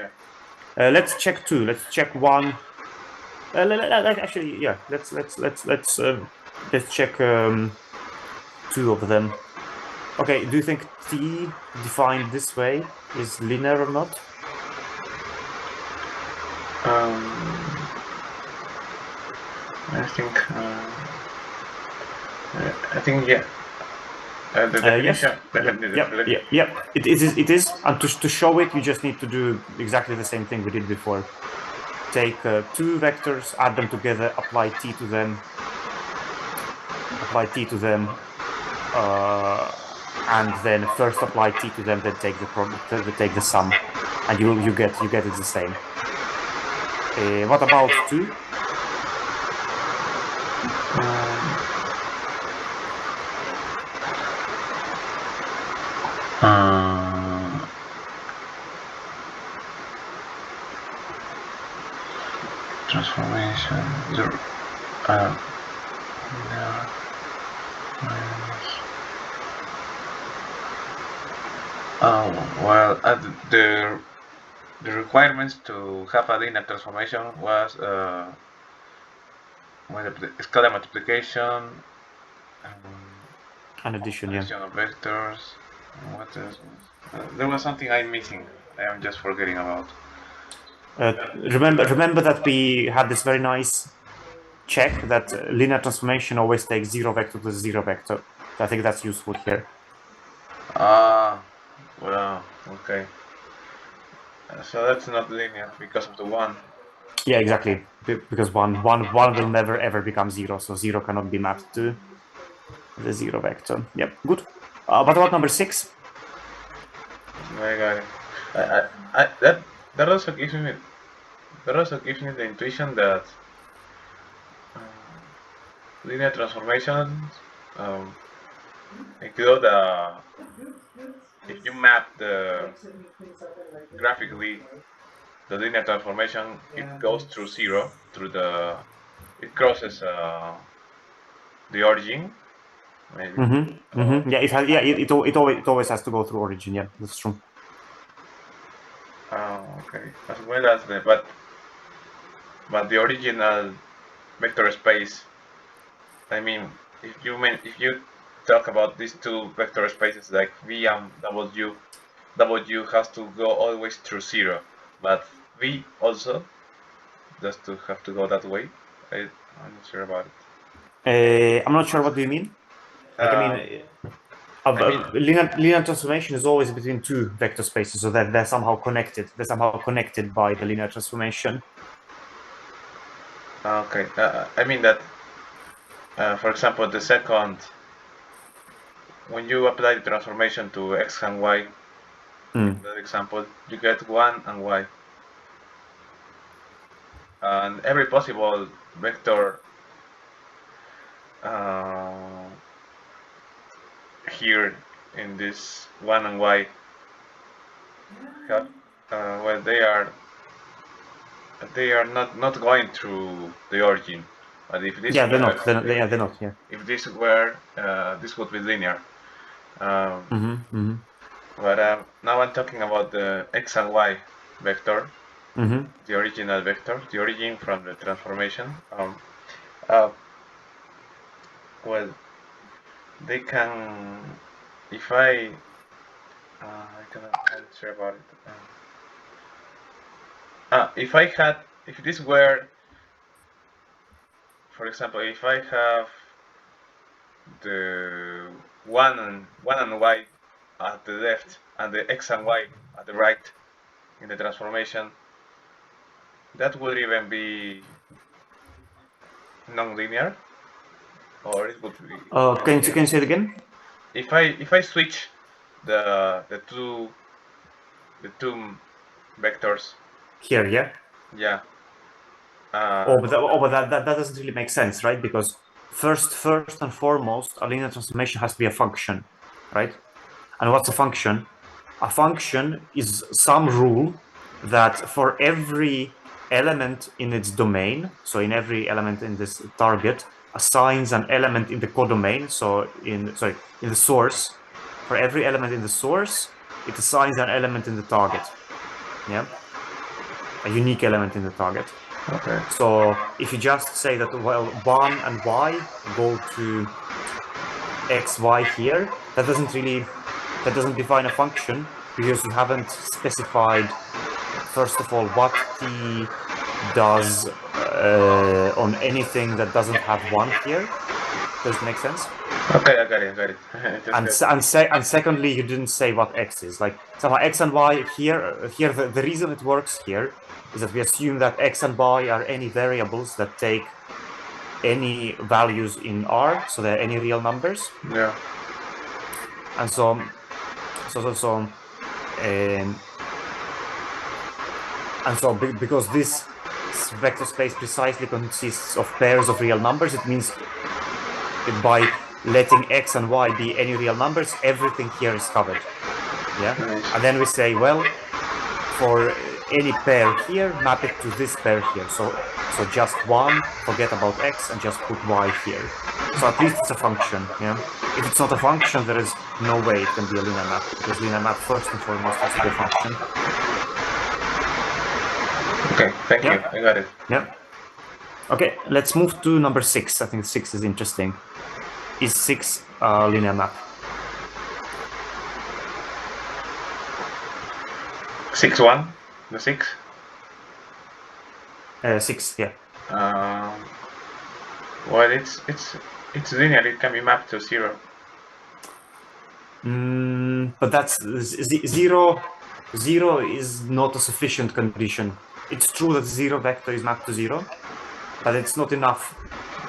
Yeah. Let's check 2. Let's check 1. Actually, yeah. Let's check 2 of them. Okay. Do you think T defined this way is linear or not? I think yeah. The definition. Yep. It is. And to show it, you just need to do exactly the same thing we did before. Take two vectors, add them together, apply t to them, and then first apply t to them, then take the product, take the sum, and you get it the same. What about 2? Transformation. Well, the requirements to have a linear transformation was scalar multiplication, An addition, addition of vectors. What else? There was something I'm missing. I am just forgetting about. Remember that we had this very nice check that linear transformation always takes 0 vector plus 0 vector. So I think that's useful here. Well, okay. So that's not linear because of the 1. Yeah, exactly. Because one will never ever become 0, so 0 cannot be mapped to the 0 vector. Yep, good. But about number 6? I got it. That also gives me the intuition that linear transformations include if you map graphically the linear transformation, it goes through 0 it crosses the origin. Maybe. Yeah, it always has to go through origin. Yeah, that's true. Okay. As well as but the original vector space. I mean, if you talk about these two vector spaces like V and W, W has to go always through 0, but V also does to have to go that way. I'm not sure about it. I'm not sure. What do you mean? Like, linear transformation is always between two vector spaces, so that they're somehow connected. They're somehow connected by the linear transformation. Okay. I mean that, for example, the second, when you apply the transformation to x and y, in that example, you get 1 and y. And every possible vector here in this 1 and y have, well, they are not going through the origin. But if this they're not. They're not. Yeah. If this were, this would be linear. But now I'm talking about the x and y vector, the original vector, the origin from the transformation. Well, they can, if I'm not sure about it. If this were, for example, if I have the 1 and y at the left and the x and y at the right in the transformation, that would even be non-linear, or it would be. Can you say it again? If I switch the two vectors here, yeah. Yeah. But that doesn't really make sense, right? Because first and foremost, a linear transformation has to be a function, right? And what's a function? A function is some rule that for every element in its domain, so in every element in this target, assigns an element in the codomain, so in the source. For every element in the source, it assigns an element in the target. Yeah, a unique element in the target. Okay. So if you just say that, well, 1 and y go to x, y here, that doesn't define a function, because you haven't specified, first of all, what t does on anything that doesn't have 1 here. Does it make sense? Okay, I got it. And secondly, you didn't say what x is. Like, so x and y here the reason it works here is that we assume that x and y are any variables that take any values in R, so they're any real numbers. Yeah. And so because this vector space precisely consists of pairs of real numbers, it means by letting x and y be any real numbers, everything here is covered. Yeah. Nice. And then we say, well, for any pair here, map it to this pair here. So just one, forget about x, and just put y here. So at least it's a function. Yeah. If it's not a function, there is no way it can be a linear map, because linear map first and foremost has to be a function. Okay, thank you. I got it. Yeah. Okay, let's move to number 6. I think 6 is interesting. Is 6 a linear map? 6-1? The 6? 6, yeah. Well, it's linear. It can be mapped to 0. But that's 0. 0 is not a sufficient condition. It's true that 0 vector is mapped to 0, but it's not enough.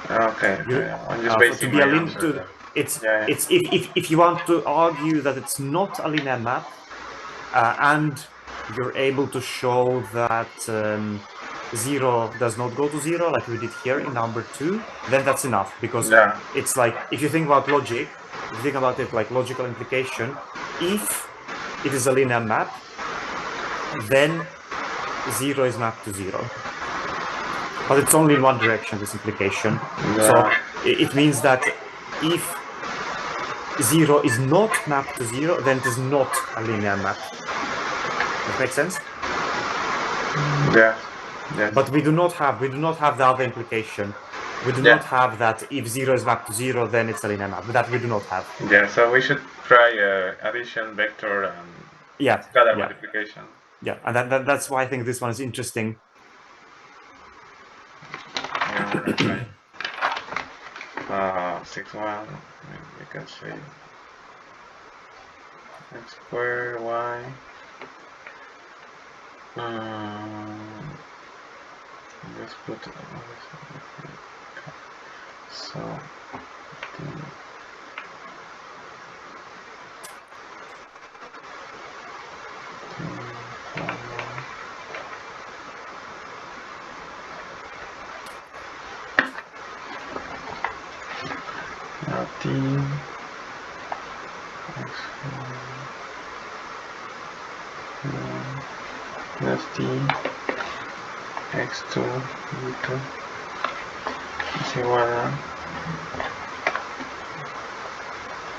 Okay. I'm just basing to be my a answer. it's if you want to argue that it's not a linear map, and you're able to show that 0 does not go to 0, like we did here in number 2, then that's enough, because it's like, if you think about logic, if you think about it like logical implication, if it is a linear map, then 0 is mapped to 0. But it's only in one direction, this implication. So it means that if 0 is not mapped to 0, then it is not a linear map. That makes sense? Yeah. But we do not have the other implication. We do not have that if 0 is mapped to 0, then it's a linear map. That we do not have. Yeah, so we should try addition, vector, and scalar multiplication. Yeah, and that's why I think this one is interesting. Yeah, that's right. 6-1, we can say x squared y. Let's put so t plus t x2 v2 is igual a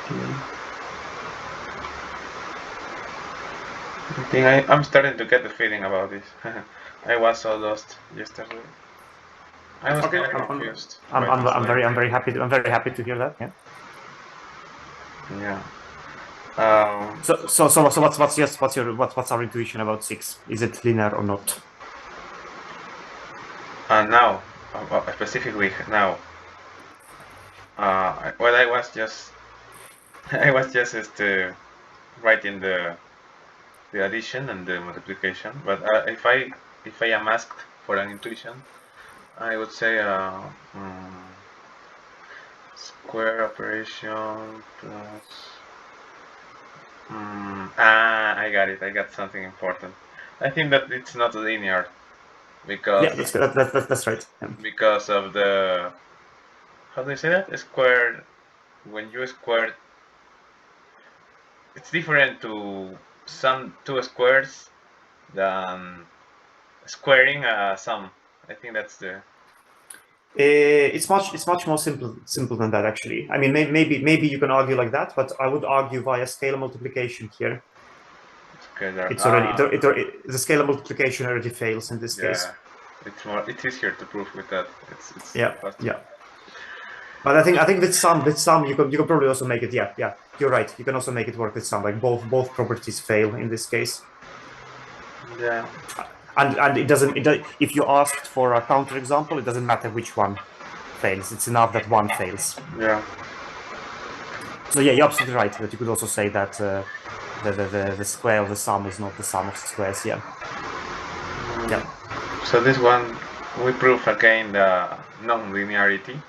t. I think I'm starting to get the feeling about this. I was so lost yesterday. I was kind of confused. I'm very happy to hear that. Yeah. So what's our intuition about 6? Is it linear or not? Now, specifically now. Well, I was just writing the addition and the multiplication. But if I am asked for an intuition, I would say square operation plus. I got it. I got something important. I think that it's not linear because that's right. Because of the, how do you say that? Square. When you square, it's different to two squares than squaring a sum. I think that's the. It's much more simple than that, actually. I mean, maybe you can argue like that, but I would argue via scalar multiplication here. Scalar. It's already the scalar multiplication already fails in this case. It's easier to prove with that. It's faster. But I think with sum you can probably also make it. Yeah, you're right. You can also make it work with sum. Like both properties fail in this case. Yeah. And it doesn't. If you asked for a counterexample, it doesn't matter which one fails. It's enough that one fails. Yeah. So yeah, you're absolutely right. But you could also say that the square of the sum is not the sum of squares. Yeah. Yeah. So this one, we prove again the non-linearity,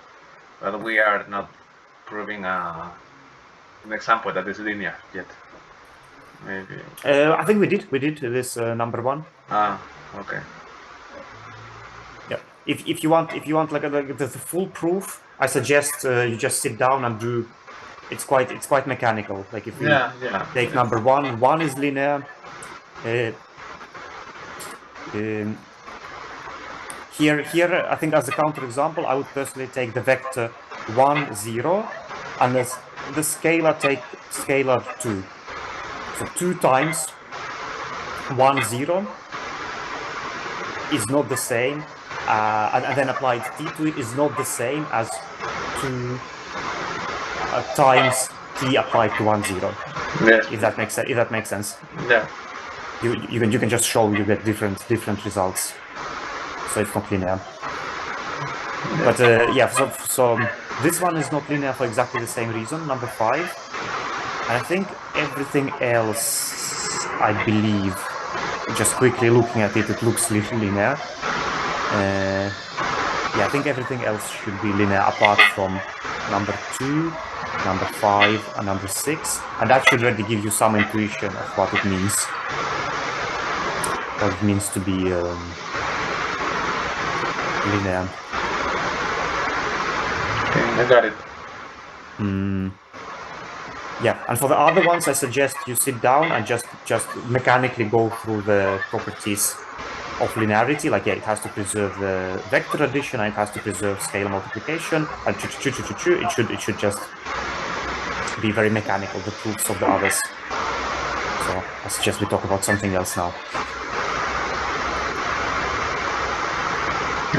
but we are not proving an example that is linear yet. Maybe. I think we did. We did this number one. Ah, okay. Yeah. If you want like the full proof, I suggest you just sit down and do. It's quite mechanical. Like if we take number one is linear. Here, I think as a counterexample, I would personally take the vector 1, 0, and as the scalar take scalar 2. So 2 times 1, 0 is not the same, and then applied t to it is not the same as 2 times t applied to 1, 0. Yes. If that makes sense. If that makes sense. Yeah. You can just show you get different results. So it's not linear. But yeah, so this one is not linear for exactly the same reason, number 5. And I think everything else, I believe, just quickly looking at it, it looks linear. Yeah, I think everything else should be linear apart from number 2, number 5, and number 6. And that should already give you some intuition of what it means. What it means to be linear. Okay, I got it. Yeah, and for the other ones, I suggest you sit down and just mechanically go through the properties of linearity. Like, yeah, it has to preserve the vector addition, and it has to preserve scalar multiplication, and it should just be very mechanical, the proofs of the others. So I suggest we talk about something else now.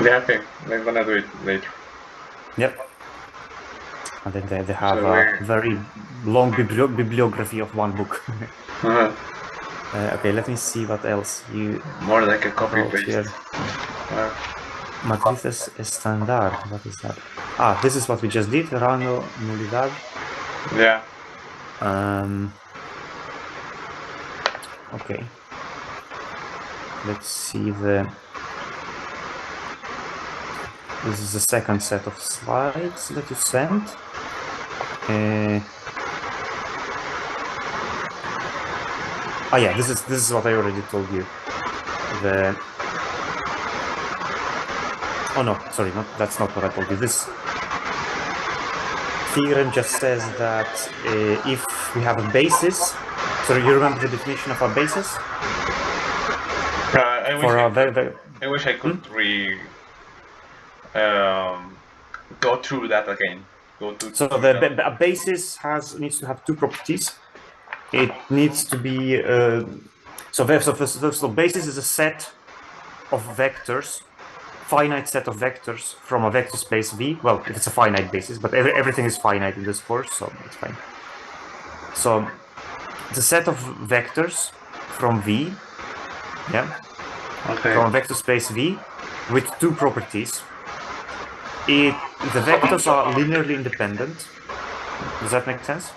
Yeah, okay. We're gonna do it later. Yep. And then they have a very long bibliography of one book. Okay, let me see what else you. More like a copy paste. Matrices estándar. What is that? Ah, this is what we just did. Rango nulidad. Yeah. Okay. Let's see the. This is the second set of slides that you sent. Oh yeah, this is what I already told you. Oh no, sorry, that's not what I told you. This theorem just says that if we have a basis, so you remember the definition of a basis? I wish I could go through that again. So a basis needs to have two properties. It needs to be so basis is a set of vectors, finite set of vectors from a vector space V. Well, if it's a finite basis, but everything is finite in this course, so it's fine. So it's a set of vectors from V, yeah, okay, from a vector space V with two properties. The vectors are linearly independent. Does that make sense?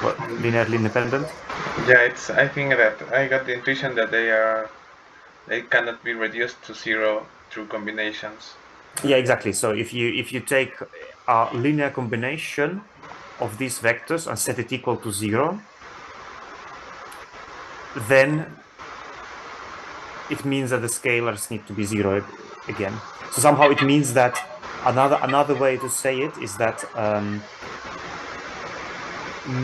What, linearly independent? Yeah, I think that I got the intuition that they cannot be reduced to 0 through combinations. Yeah, exactly. So if you take a linear combination of these vectors and set it equal to 0, then it means that the scalars need to be 0 again. So somehow it means that another way to say it is that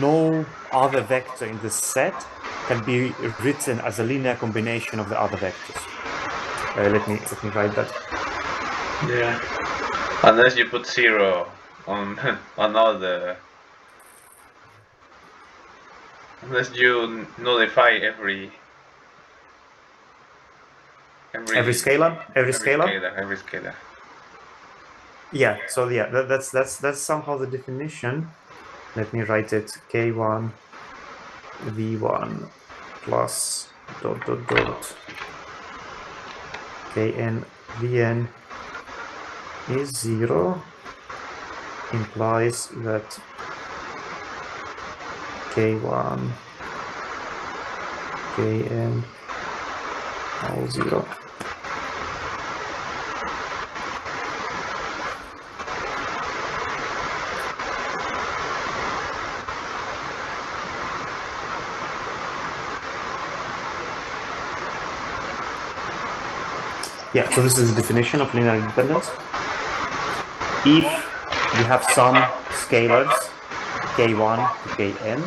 no other vector in this set can be written as a linear combination of the other vectors. Let me write that. Yeah. Unless you put 0 on all the. Unless you nullify every scalar. Every scalar. Yeah. So yeah, that's somehow the definition. Let me write it. K1 V1 plus ... Kn Vn is 0 implies that k1, kn, all 0. Yeah, so this is the definition of linear independence. If you have some scalars k1 to kn,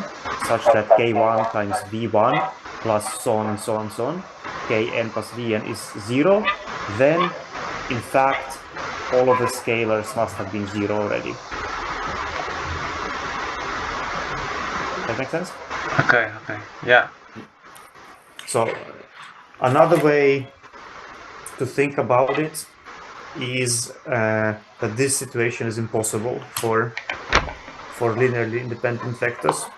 such that k1 times v1 plus so on and so on and so on, kn plus vn is 0, then in fact all of the scalars must have been 0 already. That make sense? Okay, yeah. So another way to think about it is that this situation is impossible for linearly independent vectors.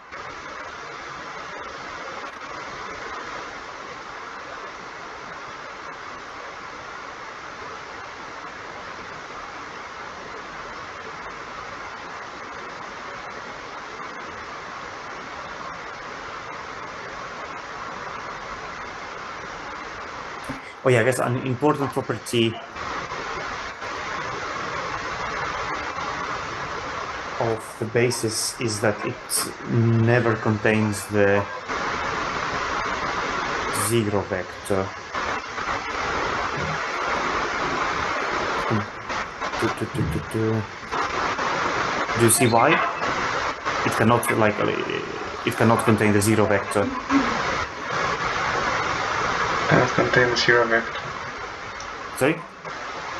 Oh yeah, I guess an important property of the basis is that it never contains the 0 vector. Do you see why? It cannot contain the 0 vector. Cannot contain the 0 vector. Sorry?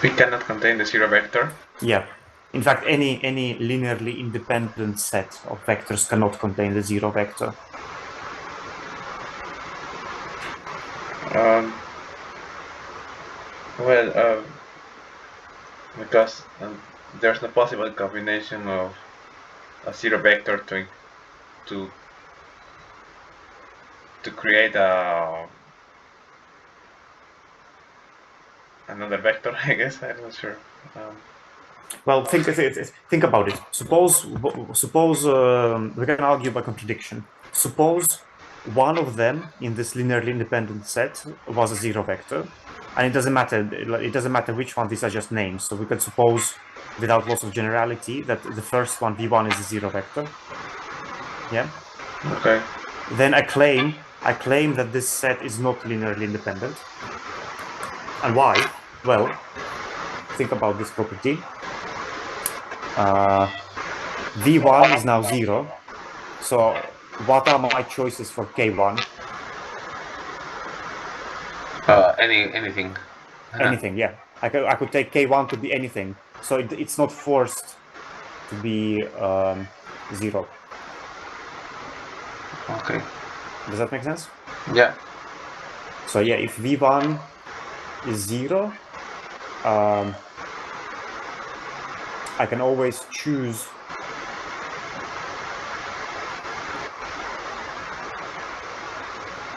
It cannot contain the 0 vector. Yeah. In fact, any linearly independent set of vectors cannot contain the 0 vector. Because there's no possible combination of a 0 vector to create another vector, I guess. I'm not sure. Well, think about it. Suppose we can argue by contradiction. Suppose one of them in this linearly independent set was a 0 vector, and it doesn't matter. It doesn't matter which one. These are just names. So we could suppose, without loss of generality, that the first one v1 is a 0 vector. Yeah. Okay. Then I claim that this set is not linearly independent. And why? Well, think about this property. V1 is now 0. So what are my choices for K1? Anything. Anything, yeah. I could take K1 to be anything. So it's not forced to be 0. Okay. Does that make sense? Yeah. So yeah, if V1 is 0, I can always choose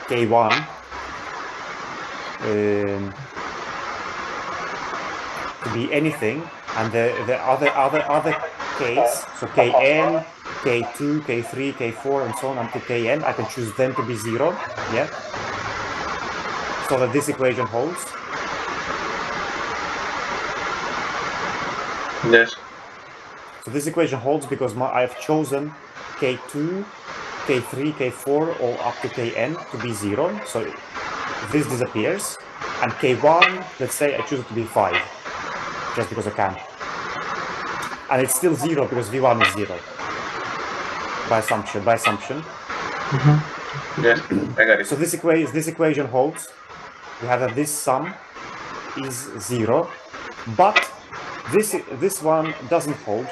K1 to be anything, and the other Ks, so Kn, K2, K3, K4, and so on until Kn, I can choose them to be 0, yeah? So that this equation holds. Yes. So this equation holds because I have chosen K2, K3, K4, or up to Kn to be 0. So this disappears. And K1, let's say I choose it to be 5, just because I can. And it's still 0 because V1 is 0. By assumption. Mm-hmm. Yes, I got it. So this equation holds. We have that this sum is 0, but this one doesn't hold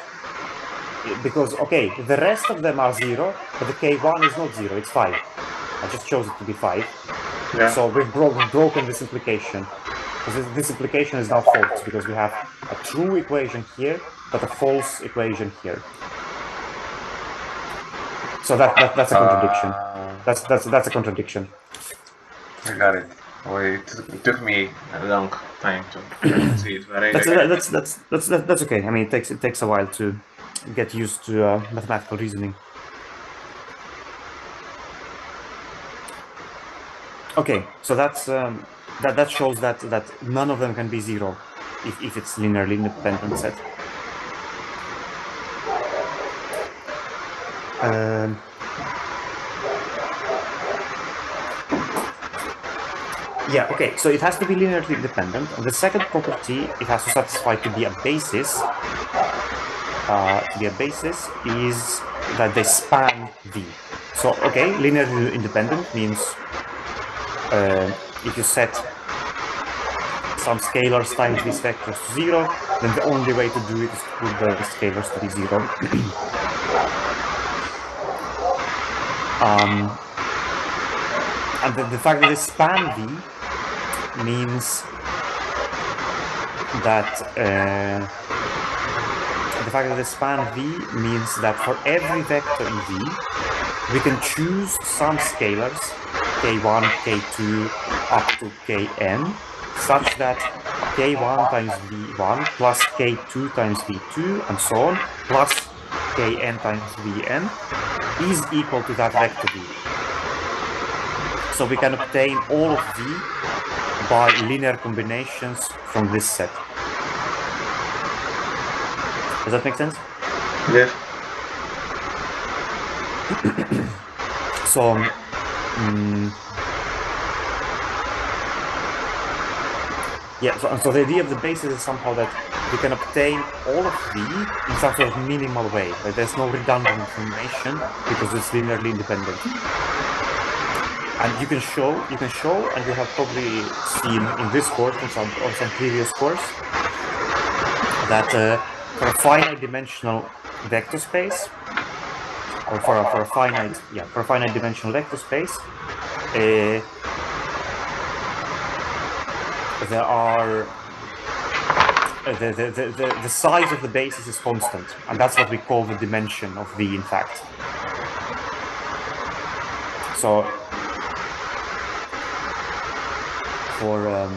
because, okay, the rest of them are 0, but the K1 is not 0, it's 5. I just chose it to be 5. Yeah. So we've broken this implication. Because this implication is now false because we have a true equation here, but a false equation here. So that's a contradiction. That's a contradiction. I got it. Well, it took me a long time to see it, but that's okay. I mean, it takes a while to get used to mathematical reasoning. Okay, so that shows that none of them can be zero if it's linearly independent set. Yeah, okay, so it has to be linearly independent, and the second property it has to satisfy to be a basis. Is that they span V. So, okay, linearly independent means if you set some scalars times these vectors to 0, then the only way to do it is to put the scalars to be 0. And the fact that they span V means that for every vector in V, we can choose some scalars, k1, k2, up to kn, such that k1 times v1 plus k2 times v2, and so on, plus kn times vn is equal to that vector v. So we can obtain all of v by linear combinations from this set. Does that make sense? Yes. So, yeah, so the idea of the basis is somehow that we can obtain all of V in some sort of minimal way. Like there's no redundant information because it's linearly independent. And you can show, and you have probably seen in this course or some previous course, that for a finite dimensional vector space, or for a finite dimensional vector space, there are the size of the basis is constant, and that's what we call the dimension of V, in fact. So for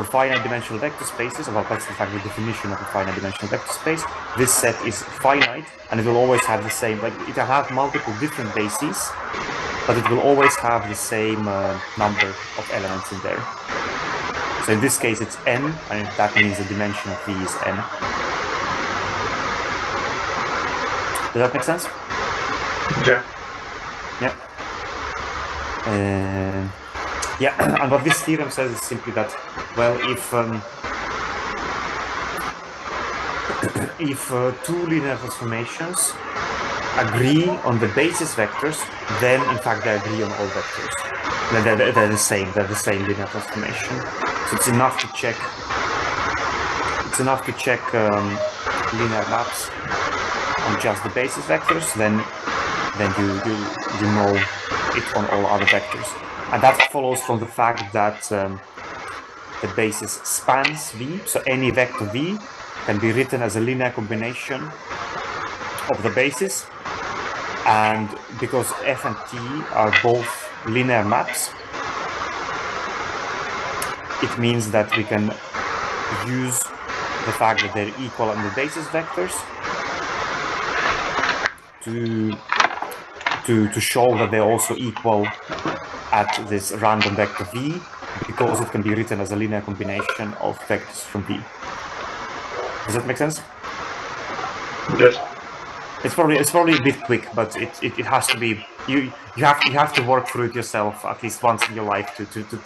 finite dimensional vector spaces, well, that's in fact the definition of a finite dimensional vector space. This set is finite, and it will always have the same, like it will have multiple different bases, but it will always have the same number of elements in there. So in this case, it's n, and that means the dimension of V is n. Does that make sense? Yeah. Yeah. Yeah, and what this theorem says is simply that, well, if two linear transformations agree on the basis vectors, then in fact they agree on all vectors. They're the same linear transformation. So it's enough to check. Linear maps on just the basis vectors. Then you know it on all other vectors, and that follows from the fact that the basis spans V. So any vector V can be written as a linear combination of the basis. And because F and T are both linear maps, it means that we can use the fact that they're equal on the basis vectors to show that they're also equal at this random vector V, because it can be written as a linear combination of vectors from V. Does that make sense? Yes. It's probably a bit quick, but it has to be. You have to work through it yourself at least once in your life to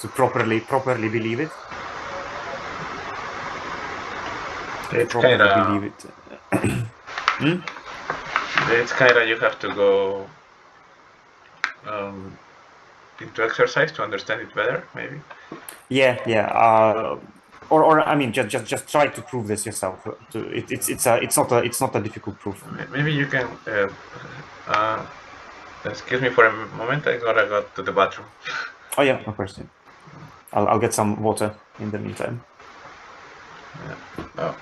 properly believe it. It's kind of. Believe it. It's kind of, you have to go into exercise to understand it better, maybe. Yeah. Or I mean, just try to prove this yourself. It's not a difficult proof. Maybe you can. Excuse me for a moment. I gotta go to the bathroom. Oh yeah, of course. Yeah. I'll get some water in the meantime. Yeah. Oh.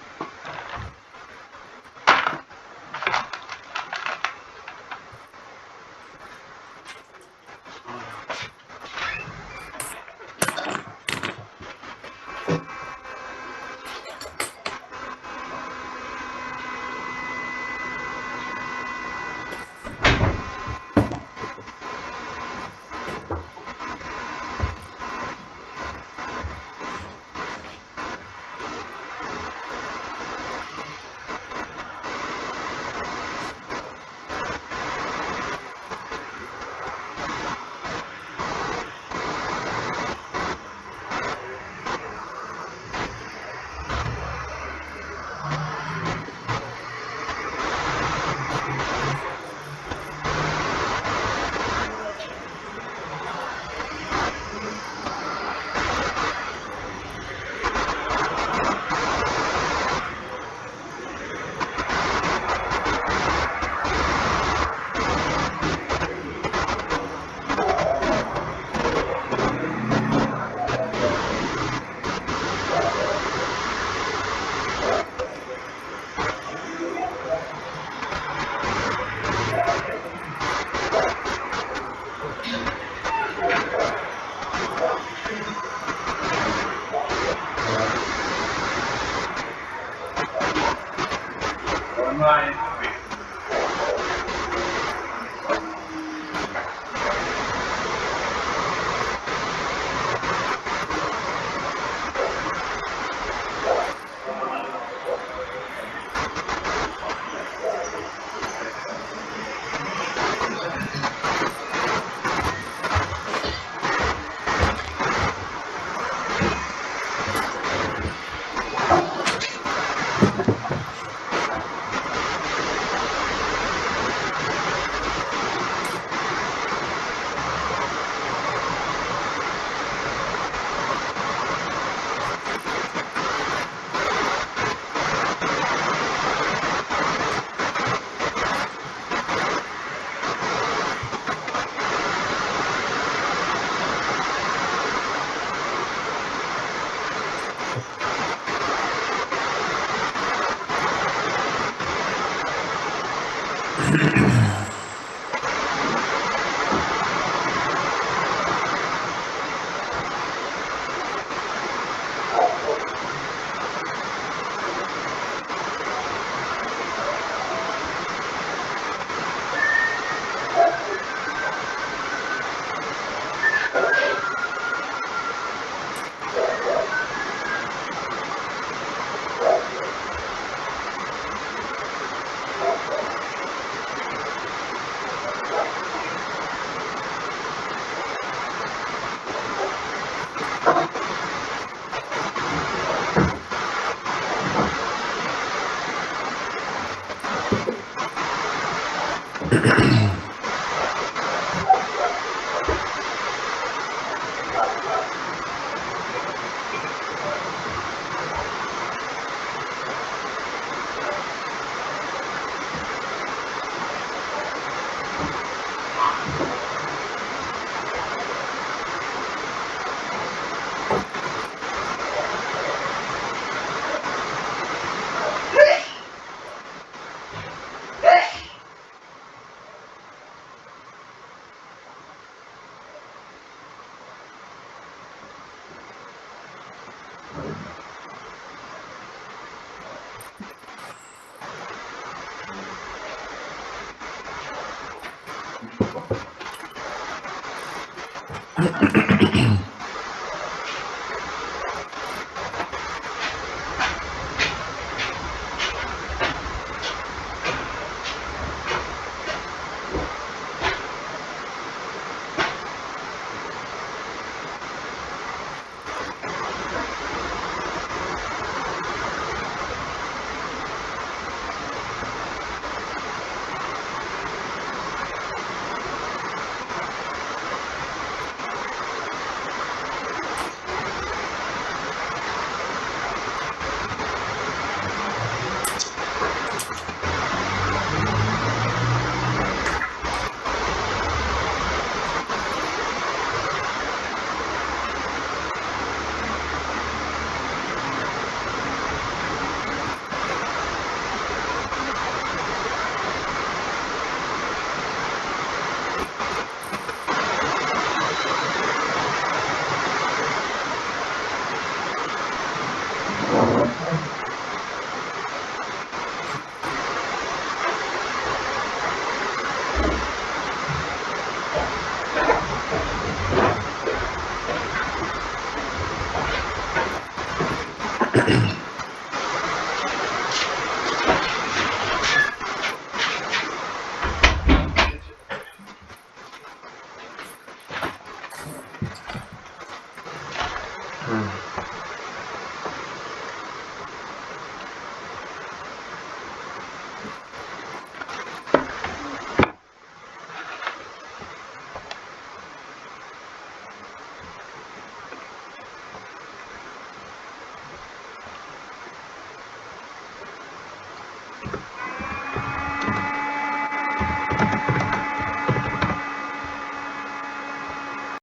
you.